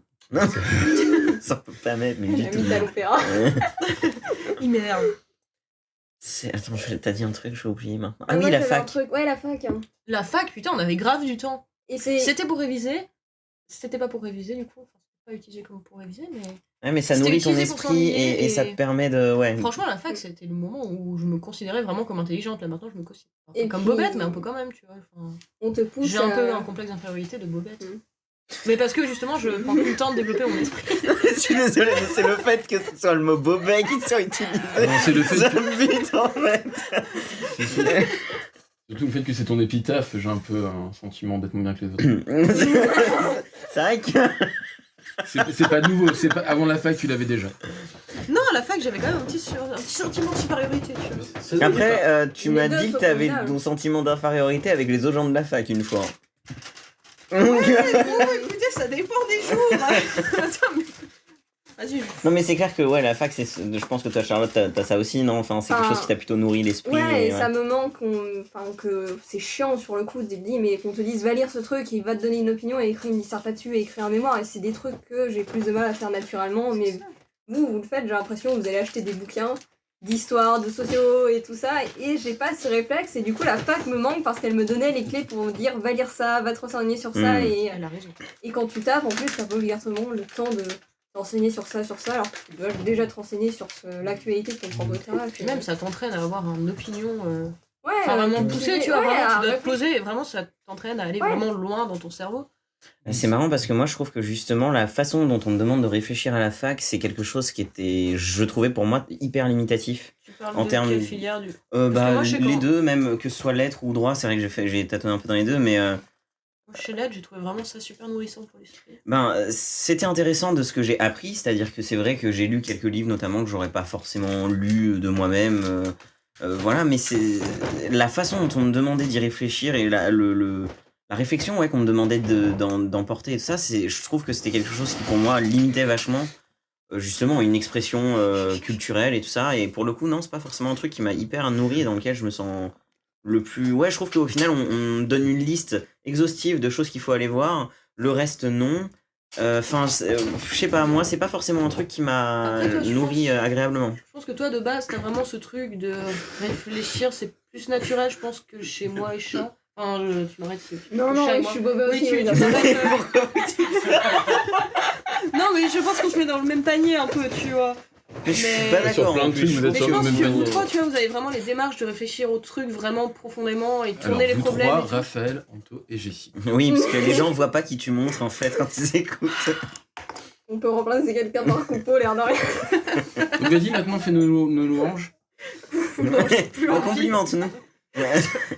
Ça peut pas mettre, mais du tout. J'habite à l'Opéra. Il m'énerve. Attends, t'as dit un truc, j'ai oublié maintenant. Ah oui, la fac. Ouais, la fac. La fac, putain, on avait grave du temps. Et c'était pour réviser. C'était pas pour réviser, du coup. Enfin, c'était pas utilisé comme pour réviser, mais... Ouais, mais ça nourrit ton esprit et ça te permet de... Ouais. Franchement, la fac, c'était le moment où je me considérais vraiment comme intelligente. Là, maintenant, je me considère comme bobette, mais un peu quand même, tu vois. Enfin, on te pousse... J'ai un peu un complexe d'infériorité de bobette. Mais parce que, justement, je prends plus le temps de développer mon esprit. Je suis désolé, mais c'est le fait que ce soit le mot bobette qui soit utilisé. Non, c'est le fait que... en fait. Surtout le fait que c'est ton épitaphe, j'ai un peu un sentiment d'être moins bien que les autres. C'est vrai que... C'est pas nouveau, avant la fac tu l'avais déjà. Non, à la fac j'avais quand même un petit sentiment de supériorité. Tu vois. Après, tu m'as dit que t'avais ton sentiment d'infériorité avec les autres gens de la fac une fois. Bon, écoutez, ça dépend des jours. Attends, mais... Vas-y. Non, mais c'est clair que ouais, la fac, je pense que toi, Charlotte, t'as ça aussi, non? Enfin, c'est quelque chose qui t'a plutôt nourri l'esprit. Ouais, et ça me manque que c'est chiant sur le coup de te dire, mais qu'on te dise va lire ce truc, il va te donner une opinion et écrire une dissert là-dessus et écrire un mémoire. Et c'est des trucs que j'ai plus de mal à faire naturellement, mais vous le faites, j'ai l'impression que vous allez acheter des bouquins d'histoire, de sociaux et tout ça, et j'ai pas ce réflexe, et du coup la fac me manque parce qu'elle me donnait les clés pour me dire va lire ça, va te renseigner sur ça, et Elle a raison. quand tu tapes, en plus t'as pas obligatoirement le temps de t'enseigner sur ça, alors que tu dois déjà te renseigner sur l'actualité de ton propre travail. Puis même, ça t'entraîne à avoir une opinion Ouais, vraiment poussée, tu vois, ouais, vraiment, tu dois te réfléchir. poser, vraiment, ça t'entraîne à aller vraiment loin dans ton cerveau. C'est marrant parce que moi, je trouve que justement, la façon dont on me demande de réfléchir à la fac, c'est quelque chose qui était, je trouvais pour moi, hyper limitatif. Tu parles En de termes- quelle filière du... Bah, je sais les quand- deux, même que ce soit lettres ou droit, c'est vrai que j'ai tâtonné un peu dans les deux, mais Chez l'aide, j'ai trouvé vraiment ça super nourrissant pour l'esprit. c'était intéressant de ce que j'ai appris, c'est-à-dire que c'est vrai que j'ai lu quelques livres notamment que j'aurais pas forcément lu de moi-même, voilà, mais c'est la façon dont on me demandait d'y réfléchir et la réflexion qu'on me demandait d'emporter et tout ça, je trouve que c'était quelque chose qui pour moi limitait vachement justement une expression culturelle et tout ça, et pour le coup non, c'est pas forcément un truc qui m'a hyper nourri et dans lequel je me sens le plus... Ouais, je trouve qu'au final on donne une liste exhaustive de choses qu'il faut aller voir, le reste non. Enfin, je sais pas, moi c'est pas forcément un truc qui m'a Après, toi, je nourri pense- agréablement. Je pense que toi, de base, t'as vraiment ce truc de réfléchir, c'est plus naturel, je pense, que chez moi et chat. Enfin, tu m'arrêtes si... Non, chat et je moi. suis boba Oui, aussi. tu oui, m'arrêtes. d'accord. Non, mais je pense qu'on se met dans le même panier un peu, tu vois. Mais je suis Mais- pas Sur d'accord plein en de plus. trucs, vous êtes Mais sur je le pense même que vous panier. trois, tu vois, vous avez vraiment les démarches de réfléchir au truc vraiment profondément et Alors, tourner les vous problèmes. trois, et tout. Raphaël, Anto et Jessie. Oui, parce que les gens voient pas qui tu montres en fait quand ils écoutent. On peut remplacer quelqu'un par Coupeau, l'air de rien. Donc vas-y, maintenant fais nos louanges. On complimente-nous.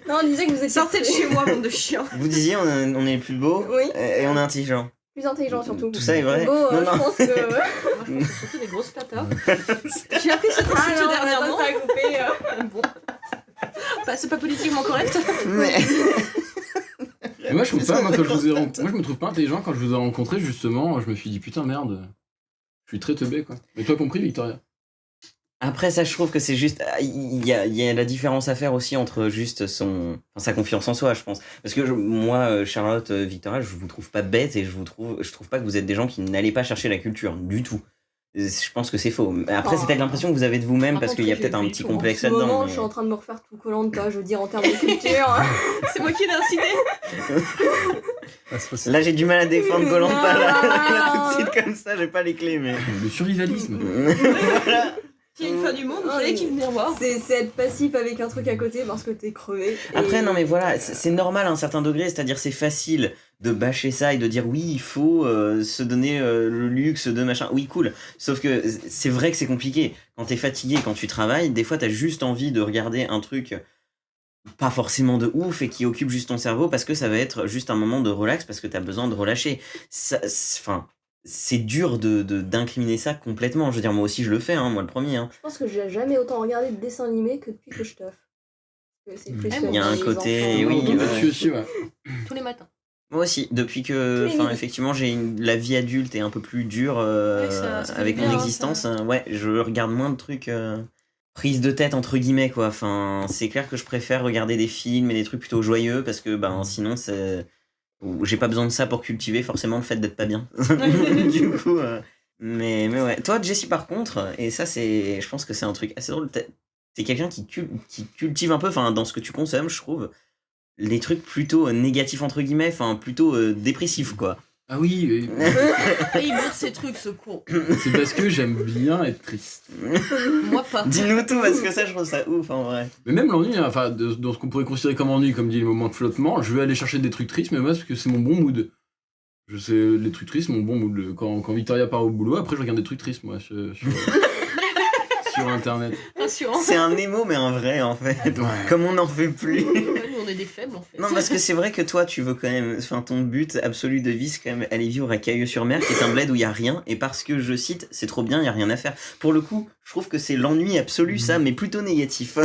Non, on disait que vous étiez Sortez de chez moi, bande de chiens. Vous disiez on est plus beau Oui. et on est intelligent. plus intelligent surtout. Tout ça est vrai. Beau, Non, je non. pense que... Moi, je pense que c'est surtout des grosses tatas. J'ai appris ce truc Ah non, dernièrement. ça a coupé. Bon. Bah, c'est pas politiquement correct. Mais... Mais moi, je trouve pas, moi, quand je vous ai moi, je me trouve pas intelligent quand je vous ai rencontré, justement. Je me suis dit, putain, merde, je suis très teubé, quoi. Mais toi compris, Victoria. Après ça, je trouve que c'est juste... Il y a la différence à faire aussi entre juste sa confiance en soi, je pense. Parce que moi, Charlotte, Victoria, je vous trouve pas bête et je trouve pas que vous êtes des gens qui n'allez pas chercher la culture, du tout. Je pense que c'est faux. Après, c'est peut-être l'impression que vous avez de vous-même Par parce contre, qu'il y a j'ai peut-être un oublié petit tout. complexe En ce moment, là-dedans. je suis en train de me refaire tout Koh-Lanta, je veux dire, en termes de culture. C'est moi qui l'ai incité. Là, j'ai du mal à défendre Koh-Lanta, Non. là, tout de suite comme ça, j'ai pas les clés, mais... Le survivalisme. S'il y a une fin du monde, vous savez qui venir voir. C'est être passif avec un truc à côté parce que t'es crevé. Et- Après, non, mais voilà, c'est normal à un certain degré, c'est-à-dire c'est facile de bâcher ça et de dire oui, il faut se donner le luxe de machin. Oui, cool. Sauf que c'est vrai que c'est compliqué. Quand t'es fatigué, quand tu travailles, des fois t'as juste envie de regarder un truc pas forcément de ouf et qui occupe juste ton cerveau parce que ça va être juste un moment de relax parce que t'as besoin de relâcher. Enfin, c'est dur d'incriminer ça complètement. Je veux dire, moi aussi je le fais, hein, moi le premier. Hein. Je pense que j'ai jamais autant regardé de dessins animés que depuis que je taffe. Parce que c'est plus Il y a un les côté, enfants. oui, Anto, ouais. là-dessus aussi, ouais. Tous les matins. Moi aussi, depuis que, Tous les enfin, midis. effectivement, la vie adulte est un peu plus dure ça fait avec du mon bien, existence. ça. Ouais, je regarde moins de trucs prise de tête entre guillemets quoi. Enfin, c'est clair que je préfère regarder des films et des trucs plutôt joyeux parce que sinon j'ai pas besoin de ça pour cultiver forcément le fait d'être pas bien. Du coup, mais ouais. Toi, Jessie, par contre, et ça c'est, je pense que c'est un truc assez drôle. T'es quelqu'un qui cultive un peu, enfin, dans ce que tu consommes, je trouve, les trucs plutôt négatifs entre guillemets, enfin plutôt dépressifs quoi. Ah oui, Et il montre ses trucs, ce con. c'est parce que j'aime bien être triste. Moi pas. Dis-nous tout parce que ça je trouve ça ouf en vrai. Mais même l'ennui, hein, enfin, dans ce qu'on pourrait considérer comme ennui, comme dit les moments de flottement, je vais aller chercher des trucs tristes, mais moi, parce que c'est mon bon mood. Je sais, les trucs tristes, mon bon mood. Quand Victoria part au boulot, après, je regarde des trucs tristes, moi, sur Internet. Rassurant. C'est un émo mais un vrai en fait. Ouais. Comme on n'en fait plus. Nous, on on est des faibles en fait. Non, parce que c'est vrai que toi, tu veux quand même. Enfin, ton but absolu de vie, c'est quand même aller vivre à Cailleux-sur-Mer, qui est un bled où il y a rien. Et parce que, je cite, c'est trop bien, il y a rien à faire. Pour le coup, je trouve que c'est l'ennui absolu, ça, mais plutôt négatif.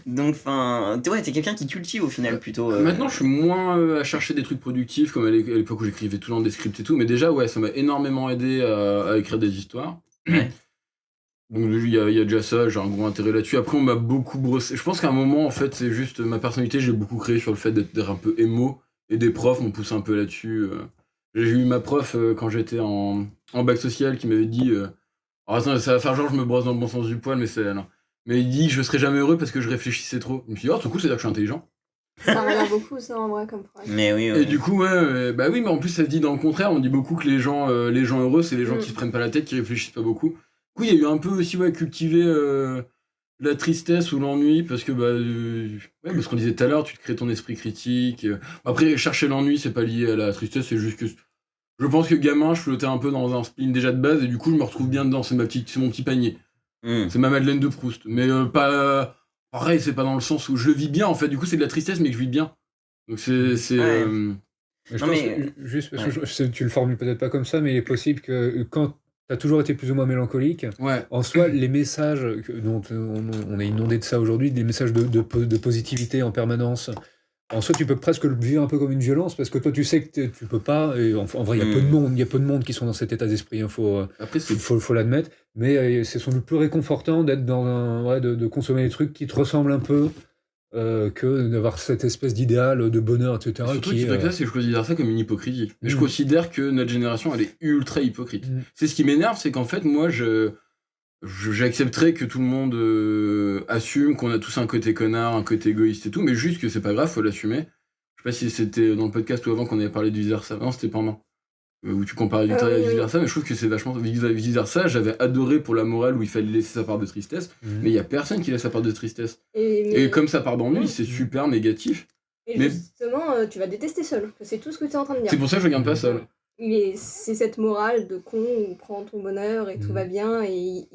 Donc, enfin. Ouais, t'es quelqu'un qui cultive au final plutôt. Maintenant, je suis moins à chercher des trucs productifs, comme à l'époque où j'écrivais tout dans des scripts et tout. Mais déjà, ouais, ça m'a énormément aidé à écrire des histoires. Ouais. Donc il y a déjà ça, j'ai un gros intérêt là-dessus. Après, on m'a beaucoup brossé. Je pense qu'à un moment, en fait, c'est juste ma personnalité, j'ai beaucoup créé sur le fait d'être un peu émo. Et des profs m'ont poussé un peu là-dessus. J'ai eu ma prof quand j'étais en bac social qui m'avait dit oh, attends, ça va faire genre je me brosse dans le bon sens du poil, mais c'est elle. Hein. Mais il dit je serai jamais heureux parce que je réfléchissais trop. Je me suis dit, oh, c'est cool, c'est-à-dire que je suis intelligent. Ça revient beaucoup, ça, en vrai, comme phrase. Mais oui, Et du coup, ouais, bah oui, mais en plus, ça se dit dans le contraire. On dit beaucoup que les gens heureux, c'est les gens qui se prennent pas la tête, qui réfléchissent pas beaucoup. Du coup, il y a eu un peu aussi, ouais, cultiver la tristesse ou l'ennui, parce que, ouais, parce qu'on disait tout à l'heure, tu te crées ton esprit critique. Après, chercher l'ennui, c'est pas lié à la tristesse, c'est juste que je pense que gamin, je flottais un peu dans un spleen déjà de base, et du coup, je me retrouve bien dedans. C'est mon petit panier. C'est ma Madeleine de Proust. Mais pas. Pareil, c'est pas dans le sens où je le vis bien, en fait. Du coup, c'est de la tristesse, mais que je vis bien. Donc, c'est. Ouais. Mais je Non, pense mais- que, juste parce que tu le formules peut-être pas comme ça, mais il est possible que quand tu as toujours été plus ou moins mélancolique, Ouais. en soi, les messages dont on est inondé de ça aujourd'hui, des messages de positivité en permanence, en soi, tu peux presque le vivre un peu comme une violence, parce que toi, tu sais que tu peux pas, et en vrai, il y a peu de monde qui sont dans cet état d'esprit, il Après, c'est. faut l'admettre, mais c'est sans doute plus réconfortant d'être de consommer des trucs qui te ressemblent un peu, que d'avoir cette espèce d'idéal de bonheur, etc. Surtout qui que est, ça, c'est que je considère ça comme une hypocrisie. Mais je considère que notre génération, elle est ultra hypocrite. C'est ce qui m'énerve, c'est qu'en fait, moi, j'accepterais que tout le monde assume qu'on a tous un côté connard, un côté égoïste et tout, mais juste que c'est pas grave, faut l'assumer. Je sais pas si c'était dans le podcast ou avant qu'on avait parlé de vice versa. Non, c'était pendant. Où tu comparais Victoria et vice versa, mais je trouve que c'est vachement vice versa. J'avais adoré pour la morale où il fallait laisser sa part de tristesse, mais il y a personne qui laisse sa part de tristesse. Et comme ça part d'ennui, c'est super négatif. Et mais- justement, tu vas détester seul, que c'est tout ce que tu es en train de dire. C'est pour ça que je regarde pas seul. C'est cette morale de con où prends ton bonheur et tout va bien, et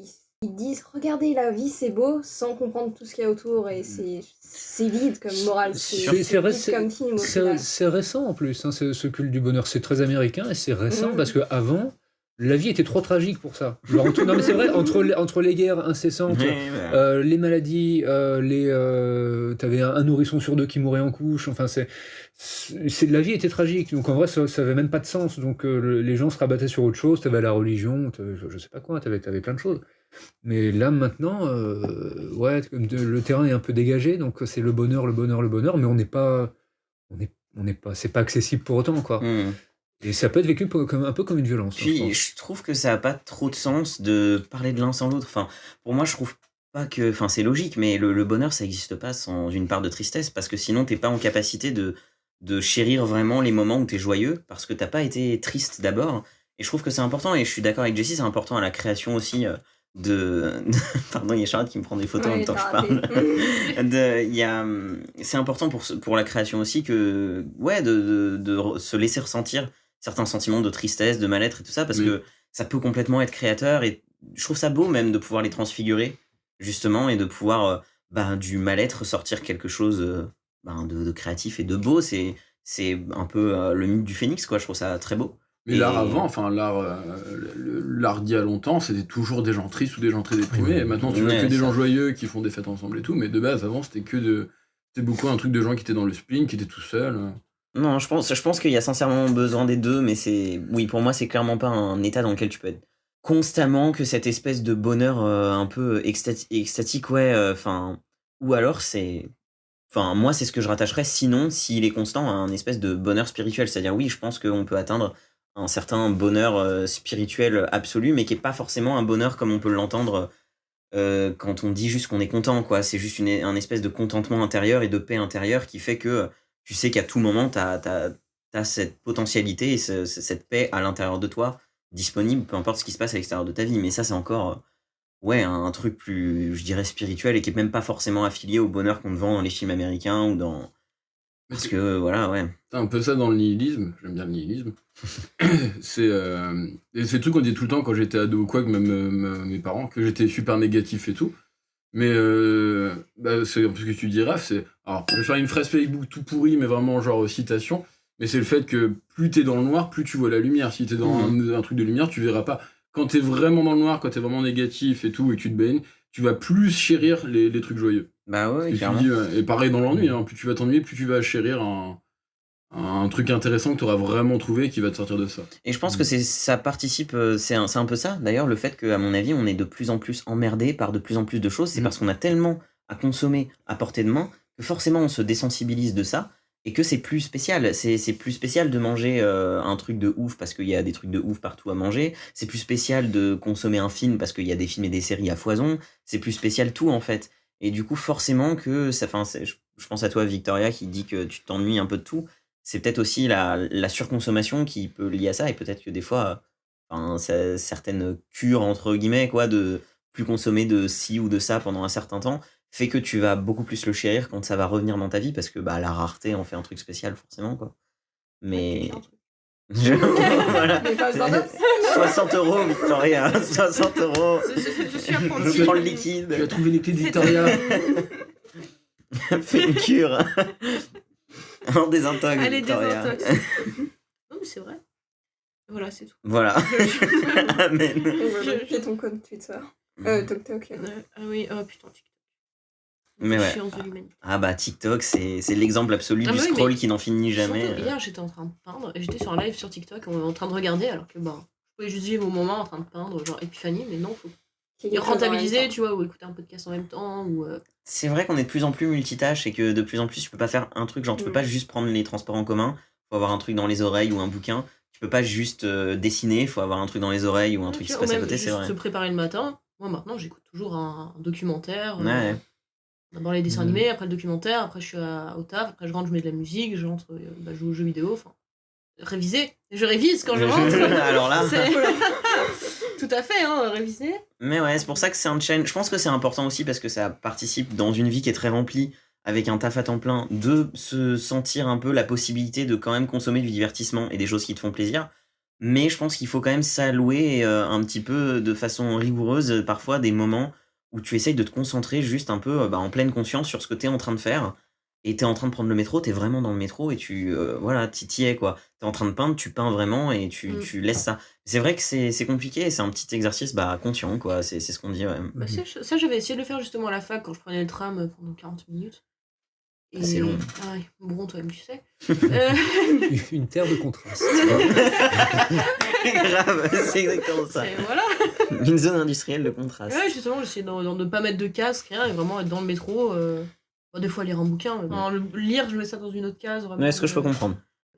ils disent regardez la vie c'est beau sans comprendre tout ce qu'il y a autour, et c'est vide comme morale, c'est vide comme film au final. C'est récent en plus, hein, ce culte du bonheur, c'est très américain et c'est récent parce que avant la vie était trop tragique pour ça. Genre, non mais c'est vrai, entre les guerres incessantes, les maladies, t'avais un nourrisson sur deux qui mourait en couche, enfin la vie était tragique, donc en vrai ça avait même pas de sens, donc les gens se rabattaient sur autre chose, t'avais la religion, je sais pas quoi, t'avais plein de choses. Mais là maintenant, ouais, le terrain est un peu dégagé, donc c'est le bonheur, mais on n'est pas, c'est pas accessible pour autant, quoi. Et ça peut être vécu un peu comme une violence. Puis je trouve que ça a pas trop de sens de parler de l'un sans l'autre. Enfin, pour moi, je trouve pas que, enfin, c'est logique, mais le bonheur, ça n'existe pas sans une part de tristesse, parce que sinon, t'es pas en capacité de chérir vraiment les moments où t'es joyeux, parce que t'as pas été triste d'abord. Et je trouve que c'est important, et je suis d'accord avec Jessie, c'est important à la création aussi. Pardon, il y a Charlotte qui me prend des photos en même temps que je parle. C'est important pour la création aussi que, ouais, de se laisser ressentir certains sentiments de tristesse, de mal-être et tout ça, parce que ça peut complètement être créateur, et je trouve ça beau même de pouvoir les transfigurer, justement, et de pouvoir du mal-être sortir quelque chose de créatif et de beau. C'est un peu le mythe du phénix, quoi. Je trouve ça très beau. Mais l'art avant, enfin l'art d'il y a longtemps, c'était toujours des gens tristes ou des gens très déprimés. Et maintenant, tu vois que des gens joyeux qui font des fêtes ensemble et tout. Mais de base, avant, c'était beaucoup un truc de gens qui étaient dans le spleen, qui étaient tout seuls. Non, je pense qu'il y a sincèrement besoin des deux, mais oui, pour moi, c'est clairement pas un état dans lequel tu peux être constamment, que cette espèce de bonheur un peu extatique, ouais, ou alors moi, c'est ce que je rattacherais, sinon, s'il est constant, à un espèce de bonheur spirituel. C'est-à-dire, oui, je pense qu'on peut atteindre un certain bonheur spirituel absolu, mais qui est pas forcément un bonheur comme on peut l'entendre quand on dit juste qu'on est content, quoi. C'est juste un espèce de contentement intérieur et de paix intérieure qui fait que tu sais qu'à tout moment, t'as cette potentialité et cette paix à l'intérieur de toi, disponible, peu importe ce qui se passe à l'extérieur de ta vie. Mais ça, c'est encore un truc plus, je dirais, spirituel, et qui est même pas forcément affilié au bonheur qu'on te vend dans les films américains ou dans... Parce que, voilà, ouais. C'est un peu ça dans le nihilisme. J'aime bien le nihilisme. C'est le truc qu'on disait tout le temps quand j'étais ado ou quoi, que même mes parents, que j'étais super négatif et tout. Mais c'est un peu ce que tu dis, Raph, c'est... Alors, je vais faire une phrase Facebook tout pourri, mais vraiment genre citation, mais c'est le fait que plus t'es dans le noir, plus tu vois la lumière. Si t'es dans un truc de lumière, tu verras pas. Quand t'es vraiment dans le noir, quand t'es vraiment négatif et tout, et que tu te baignes, tu vas plus chérir les trucs joyeux. Bah ouais, Et, clairement. et pareil dans l'ennui, hein, plus tu vas t'ennuyer, plus tu vas chérir un truc intéressant que tu auras vraiment trouvé qui va te sortir de ça. Et je pense que ça participe, c'est un peu ça, d'ailleurs, le fait qu'à mon avis, on est de plus en plus emmerdé par de plus en plus de choses, c'est parce qu'on a tellement à consommer à portée de main que forcément on se désensibilise de ça et que c'est plus spécial. C'est plus spécial de manger un truc de ouf parce qu'il y a des trucs de ouf partout à manger, c'est plus spécial de consommer un film parce qu'il y a des films et des séries à foison, c'est plus spécial tout en fait. Et du coup, forcément que ça, je pense à toi, Victoria, qui dit que tu t'ennuies un peu de tout. C'est peut-être aussi la surconsommation qui peut lier à ça, et peut-être que des fois, certaines cures, entre guillemets, quoi, de plus consommer de ci ou de ça pendant un certain temps, fait que tu vas beaucoup plus le chérir quand ça va revenir dans ta vie, parce que la rareté en fait un truc spécial, forcément, quoi. Mais... Voilà. Mais pas besoin d'autre. 60 €, Victoria, 60 €. Je suis Tu apprentie. prends le liquide. Tu as trouvé les clés de Victoria. Fais une cure. En désintox, Allez, Victoria. désintox. Non, mais c'est vrai. Voilà, c'est tout. Voilà. Amen. Fais ton code Twitter. TokTok. Ah oui, oh putain, TikTok. Mais ouais. Chiance de l'humanité. Ah bah TikTok, c'est l'exemple absolu Ah du bah oui, scroll mais qui n'en finit jamais. Surtout, hier, j'étais en train de peindre et j'étais sur un live sur TikTok en train de regarder alors que je pouvais juste vivre mon moment en train de peindre, genre épiphanie, mais non, faut rentabiliser, tu vois, ou écouter un podcast en même temps. Ou C'est vrai qu'on est de plus en plus multitâche et que de plus en plus tu peux pas faire un truc, genre tu peux pas juste prendre les transports en commun, faut avoir un truc dans les oreilles ou un bouquin. Tu peux pas juste dessiner, faut avoir un truc dans les oreilles ou un truc qui se passe à côté, c'est vrai. Se préparer le matin. Moi maintenant j'écoute toujours un documentaire. Ouais. D'abord les dessins animés, après le documentaire, après je suis au taf, après je rentre, je mets de la musique, je rentre, je joue aux jeux vidéo, enfin réviser. Je révise quand je rentre. Alors là. Tout à fait, hein, réviser. Mais ouais, c'est pour ça que c'est un challenge. Je pense que c'est important aussi parce que ça participe dans une vie qui est très remplie, avec un taf à temps plein, de se sentir un peu la possibilité de quand même consommer du divertissement et des choses qui te font plaisir. Mais je pense qu'il faut quand même s'allouer un petit peu de façon rigoureuse parfois des moments où tu essayes de te concentrer juste un peu en pleine conscience sur ce que tu es en train de faire. Et t'es en train de prendre le métro, t'es vraiment dans le métro et voilà, t'y es quoi. T'es en train de peindre, tu peins vraiment et tu laisses ça. C'est vrai que c'est compliqué et c'est un petit exercice conscient quoi, c'est ce qu'on dit. Ouais. Bah, ça j'avais essayé de le faire justement à la fac quand je prenais le tram pendant 40 minutes. Et... C'est long. Ah ouais, bon toi-même tu sais. Une terre de contraste. Grave, c'est exactement ça. Et voilà. Une zone industrielle de contraste. Ouais, justement, j'essayais de ne pas mettre de casque, rien, et vraiment être dans le métro. Des fois lire un bouquin. Lire, je mets ça dans une autre case. Vraiment, Ouais, est-ce que je peux comprendre?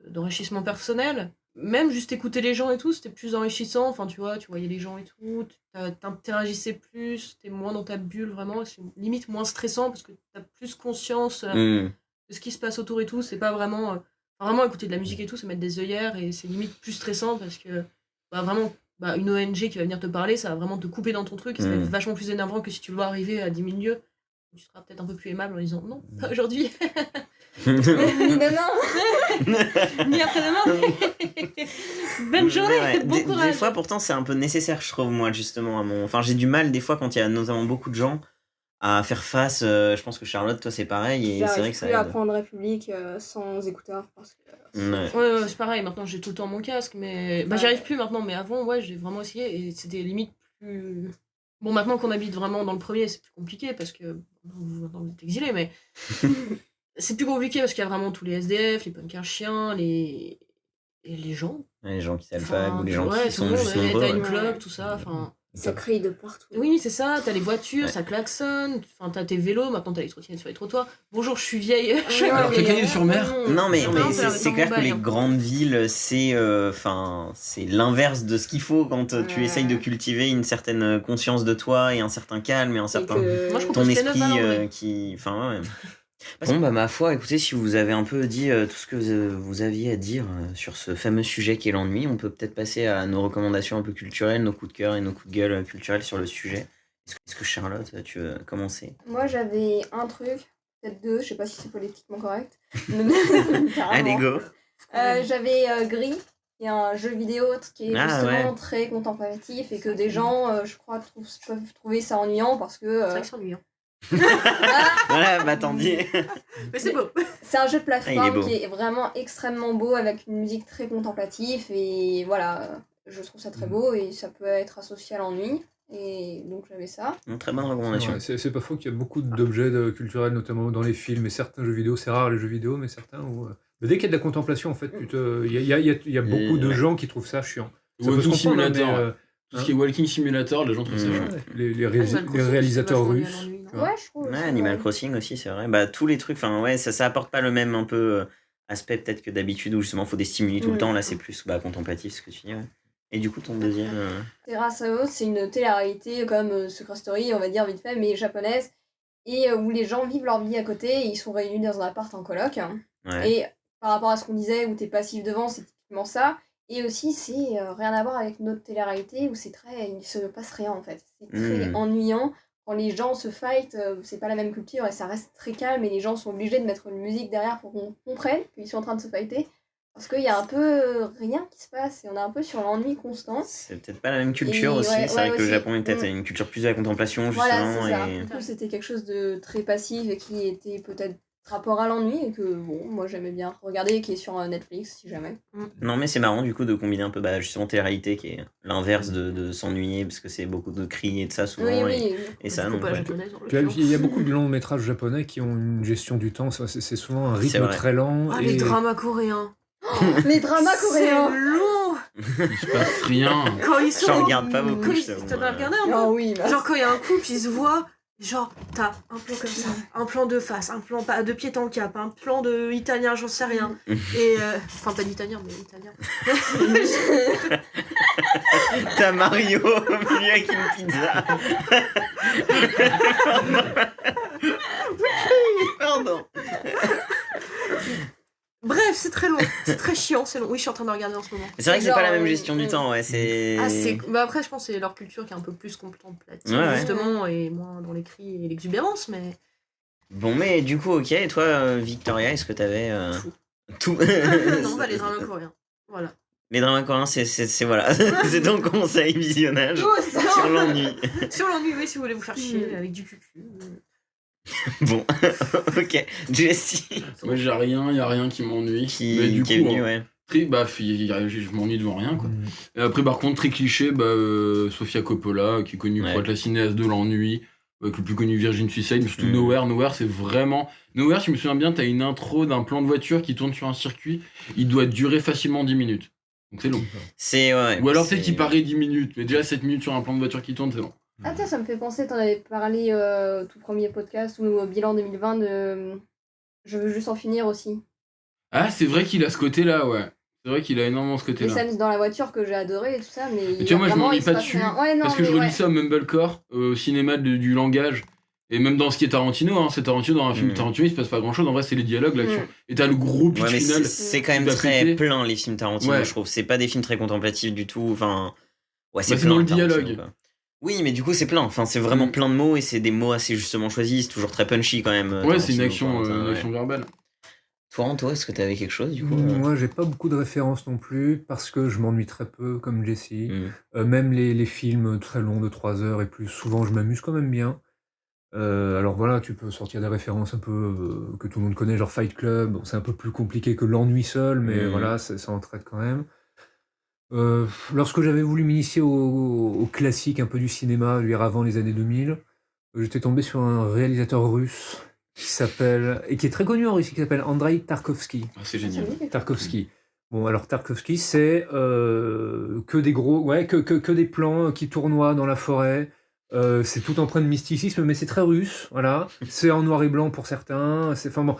D'enrichissement personnel. Même juste écouter les gens et tout, c'était plus enrichissant. Enfin, tu voyais les gens et tout, t'interagissais plus, t'es moins dans ta bulle, vraiment. C'est limite moins stressant parce que t'as plus conscience de ce qui se passe autour et tout. C'est pas vraiment... vraiment écouter de la musique et tout, c'est mettre des œillères et c'est limite plus stressant parce que vraiment... une ONG qui va venir te parler, ça va vraiment te couper dans ton truc et ça va être vachement plus énervant que si tu le vois arriver à 10 000 lieues. Tu seras peut-être un peu plus aimable en disant non, pas aujourd'hui. Ni demain. Ni après-demain. Bonne journée, ouais. bon courage. Des fois, pourtant, c'est un peu nécessaire, je trouve, moi, justement. Enfin, j'ai du mal, des fois, quand il y a notamment beaucoup de gens, à faire face. Je pense que Charlotte, toi, c'est pareil. Et c'est vrai que ça aide. aide. À prendre République sans écouteurs. Parce que, ouais, c'est pareil. Maintenant, j'ai tout le temps mon casque. Mais j'y arrive plus maintenant. Mais avant, ouais, j'ai vraiment essayé. Et c'était limite plus... Bon, maintenant qu'on habite vraiment dans le premier, c'est plus compliqué parce que... Maintenant, vous êtes exilés, mais... c'est plus compliqué parce qu'il y a vraiment tous les SDF, les punkers chiens, les gens. Les gens qui s'alphagent ou les gens qui sont monde, juste nombreux. T'as une club, tout ça, enfin... Ça crie de partout. Oui, c'est ça, t'as les voitures, ça klaxonne, enfin t'as tes vélos, maintenant t'as les trottinettes sur les trottoirs. Bonjour, je suis vieille. Alors que Cagnes-sur-Mer. Non, mais c'est clair que les grandes villes, c'est l'inverse de ce qu'il faut quand tu essayes de cultiver une certaine conscience de toi et un certain calme et un certain... Moi, je ton esprit qui... Enfin, ouais. Bon, ma foi, écoutez, si vous avez un peu dit tout ce que vous aviez à dire sur ce fameux sujet qu'est l'ennui, on peut peut-être passer à nos recommandations un peu culturelles, nos coups de cœur et nos coups de gueule culturels sur le sujet. Est-ce que Charlotte, tu veux commencer? Moi, j'avais un truc, peut-être deux, je sais pas si c'est politiquement correct. Allez, go. J'avais Gris, qui est un jeu vidéo qui est justement très contemplatif et que des gens, je crois, peuvent trouver ça ennuyant parce que... C'est vrai que c'est ennuyant. Voilà, bah t'en dis. Mais c'est beau. C'est un jeu de Ah, il est plateforme beau. qui est vraiment extrêmement beau avec une musique très contemplative et voilà, je trouve ça très beau et ça peut être associé à l'ennui et donc j'avais ça. Très bonne recommandation. Ouais, c'est pas faux qu'il y a beaucoup d'objets culturels, notamment dans les films et certains jeux vidéo. C'est rare les jeux vidéo, mais certains où. Mais dès qu'il y a de la contemplation, en fait, il y a beaucoup de ouais. gens qui trouvent ça chiant. Ça peut Walking se comprendre, hein, Simulator. mais, Tout ce qui est Walking Simulator, les gens trouvent ça chiant. les Animal Crossing, réalisateurs c'est vachement lié à russes. l'ennui, non tu vois. Ouais, je trouve. Ouais, aussi, Animal ouais. Crossing aussi, c'est vrai. Bah, tous les trucs, enfin, ouais, ça apporte pas le même un peu aspect peut-être que d'habitude où justement faut des stimuli tout le temps. Là, c'est plus contemplatif ce que tu dis. Ouais. Et du coup, ton deuxième. Terrace c'est une télé-réalité comme Secret Story, on va dire vite fait, mais japonaise, et où les gens vivent leur vie à côté et ils sont réunis dans un appart en coloc. Ouais. Et par rapport à ce qu'on disait, où t'es passif devant, c'est typiquement ça. Et aussi, c'est rien à voir avec notre télé-réalité où il se passe rien en fait. C'est très ennuyant. Quand les gens se fight, c'est pas la même culture et ça reste très calme et les gens sont obligés de mettre une musique derrière pour qu'on comprenne qu'ils sont en train de se fighter. Parce qu'il y a un peu rien qui se passe et on est un peu sur l'ennui constant. C'est peut-être pas la même culture Et aussi. ouais, c'est vrai que le aussi. Japon est peut-être une culture plus de la contemplation justement. Voilà, c'est ça. et... Du coup, c'était quelque chose de très passif et qui était peut-être rapport à l'ennui et que bon, moi j'aimais bien regarder, qui est sur Netflix si jamais. Non, mais c'est marrant du coup de combiner un peu justement télé-réalité qui est l'inverse de s'ennuyer parce que c'est beaucoup de cris et de ça souvent. Et ça, Du coup, donc, pas la ouais. japonaise, en Puis, l'occurrence. il y a beaucoup de longs métrages japonais qui ont une gestion du temps. C'est souvent un C'est rythme vrai. très lent. Ah, et... les dramas coréens. Les dramas coréens. C'est long. Il se passe rien. Quand ils sont. J'en regarde pas beaucoup, Quand je ils... t'avoue, T'en as ouais. regardé un peu? Ah oui, bah. Genre quand il y a un couple, ils se voient, genre t'as un plan comme ça, un plan de face, un plan de pied en cap, un plan de italien, j'en sais rien. Et enfin pas d'italien mais italien. T'as Mario au milieu avec une pizza. Pardon. Bref, c'est très long, c'est très chiant, c'est long. Oui, je suis en train de regarder en ce moment. C'est vrai que c'est pas la même Genre, gestion du temps, ouais. C'est. Ah, c'est. Bah après, je pense que c'est leur culture qui est un peu plus contemplative, Ouais. justement, et moins dans les cris et l'exubérance, mais. Bon, mais du coup, ok. Et toi, Victoria, est-ce que t'avais tout Non, bah les dramas coréens. Voilà. Les dramas coréens, c'est voilà. C'est ton conseil visionnage Oh, ça. sur l'ennui. Sur l'ennui, oui, si vous voulez vous faire chier avec du cucu. Bon, ok. Jessie Moi, j'ai rien, y a rien qui m'ennuie. Mais qui du est coup, venu, hein, ouais. je m'ennuie devant rien, quoi. Et après, par contre, très cliché, Sofia Coppola, qui est connue Ouais. pour être la cinéaste de l'ennui, avec le plus connu Virgin Suicide, mais surtout Mm. Nowhere. Nowhere, c'est vraiment. Nowhere, je me souviens bien, t'as une intro d'un plan de voiture qui tourne sur un circuit, il doit durer facilement 10 minutes. Donc c'est long. C'est ouais. Ou alors c'est- peut-être qu'il paraît 10 minutes, mais déjà 7 minutes sur un plan de voiture qui tourne, c'est long. Ah tiens, ça me fait penser, t'en avais parlé au tout premier podcast ou au bilan 2020 de Je veux juste en finir aussi. Ah, c'est vrai qu'il a ce côté-là, ouais. C'est vrai qu'il a énormément ce Les côté-là. scènes dans la voiture que j'ai adoré et tout ça, mais. Et tu vois, moi, je vraiment, m'ennuie il se pas passe dessus, rien. Ouais, non, parce que je mais relis ouais. ça au Mumblecore, au cinéma du langage, et même dans ce qui est Tarantino, hein, c'est Tarantino, dans un film de Mm. Tarantino, il se passe pas grand-chose, en vrai, c'est les dialogues, l'action. Et t'as le gros pitch Ouais, mais final. c'est quand même qui va très péter. plein les films Tarantino, Ouais. je trouve. C'est pas des films très contemplatifs du tout. Enfin, ouais, c'est Bah, c'est plein. dans le Tarantino, dialogue. quoi. Oui, mais du coup, c'est plein. Enfin, c'est vraiment Mm. plein de mots et c'est des mots assez justement choisis. C'est toujours très punchy quand même. Ouais, c'est une Tarantino, action, quoi. une Ouais. action verbale. Toi, Anto, est-ce que t'avais quelque chose du coup Moi, j'ai pas beaucoup de références non plus parce que je m'ennuie très peu, comme Jessie. Même les films très longs de 3 heures et plus, souvent je m'amuse quand même bien. Alors voilà, tu peux sortir des références un peu que tout le monde connaît, genre Fight Club. Bon, c'est un peu plus compliqué que l'ennui seul, mais voilà, ça en traite quand même. Lorsque j'avais voulu m'initier au classique un peu du cinéma, lui avant les années 2000, j'étais tombé sur un réalisateur russe qui s'appelle, et qui est très connu en Russie, qui s'appelle Andrei Tarkovsky. Ah, c'est Ça génial. me dit quelque chose. Tarkovsky. Bon, alors Tarkovsky, c'est que des gros, ouais, que des plans qui tournoient dans la forêt. C'est tout empreint de mysticisme, mais c'est très russe, voilà. C'est en noir et blanc pour certains. C'est, enfin bon,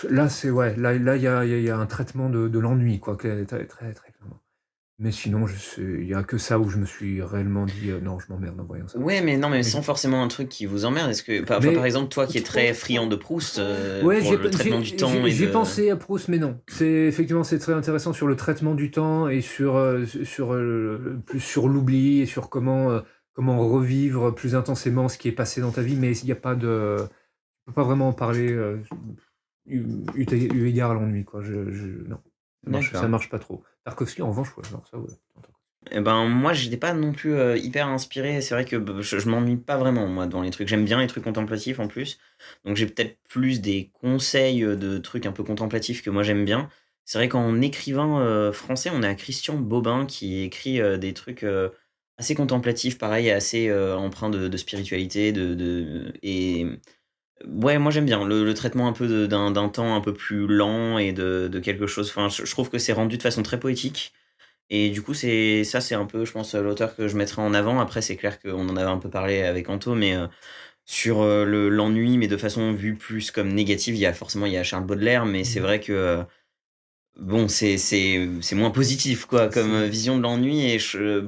là, c'est ouais, là, il y a un traitement de l'ennui, quoi, qui est très, très, très clairement. Mais sinon, il y a que ça où je me suis réellement dit non, je m'emmerde en voyant ça. Ouais, mais non, mais Mais sans forcément un truc qui vous emmerde. Est-ce que, enfin, Mais- par exemple, toi qui es très friand de Proust, Ouais, pour le traitement du temps et j'ai de... pensé à Proust, mais non. Effectivement, c'est très intéressant sur le traitement du temps et plus sur l'oubli et sur comment revivre plus intensément ce qui est passé dans ta vie, mais il n'y a pas de... On peut pas vraiment en parler eu égard à l'ennui, quoi. Non. Ça D'accord. marche pas trop. Tarkovsky, en revanche, ouais, alors ça, ouais. Eh ben, moi, j'étais pas non plus hyper inspiré. C'est vrai que je m'ennuie pas vraiment, moi, dans les trucs. J'aime bien les trucs contemplatifs en plus. Donc, j'ai peut-être plus des conseils de trucs un peu contemplatifs que moi j'aime bien. C'est vrai qu'en écrivain français, on a Christian Bobin qui écrit des trucs assez contemplatifs, pareil, assez empreints de spiritualité. Et ouais, moi j'aime bien le traitement un peu d'un temps un peu plus lent et de quelque chose. Enfin, je trouve que c'est rendu de façon très poétique. Et du coup, c'est un peu, je pense, l'auteur que je mettrais en avant. Après, c'est clair qu'on en avait un peu parlé avec Anto, mais sur l'ennui, mais de façon vue plus comme négative, il y a Charles Baudelaire, mais c'est vrai que bon, c'est moins positif, quoi, comme vision de l'ennui. Et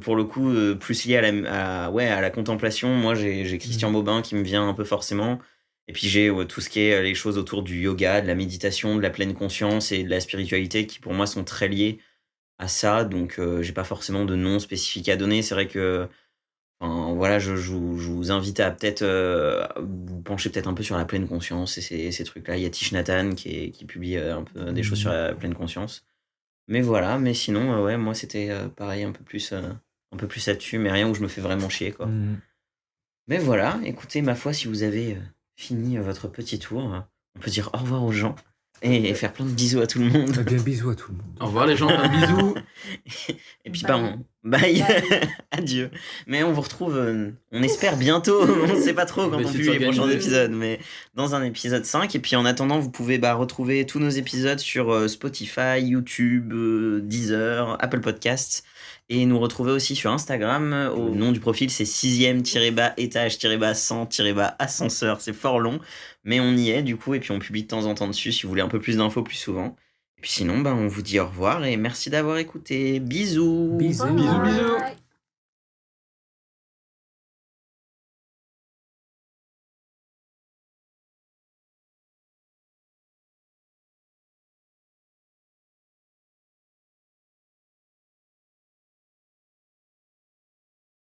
pour le coup, plus lié ouais, à la contemplation, moi, j'ai Christian Bobin qui me vient un peu forcément. Et puis j'ai tout ce qui est les choses autour du yoga, de la méditation, de la pleine conscience et de la spiritualité qui pour moi sont très liées à ça, donc j'ai pas forcément de nom spécifique à donner. C'est vrai que, enfin, voilà, je vous invite à peut-être vous pencher peut-être un peu sur la pleine conscience et ces trucs-là. Il y a Thich Nhat Hanh qui publie un peu des choses sur la pleine conscience. Mais voilà, mais sinon, ouais, moi c'était pareil, un peu plus là-dessus, mais rien où je me fais vraiment chier, quoi. Mais voilà, écoutez, ma foi, si vous avez fini votre petit tour, on peut dire au revoir aux gens et faire plein de bisous à tout le monde. Eh bien, bisous à tout le monde. Au revoir les gens, un bisou. Et puis Bye. bye. Bye. Adieu. Mais on vous retrouve, on espère bientôt, on sait pas trop On quand va on essayer de publie les prochains s'organiser. épisodes, mais dans un épisode 5. Et puis en attendant, vous pouvez retrouver tous nos épisodes sur Spotify, YouTube, Deezer, Apple Podcasts. Et nous retrouver aussi sur Instagram. Au nom du profil, c'est 6e-étage-100-ascenseur. C'est fort long, mais on y est du coup. Et puis on publie de temps en temps dessus si vous voulez un peu plus d'infos plus souvent. Et puis sinon, on vous dit au revoir et merci d'avoir écouté. Bisous. Bisous. Bisous, bisous. Bye.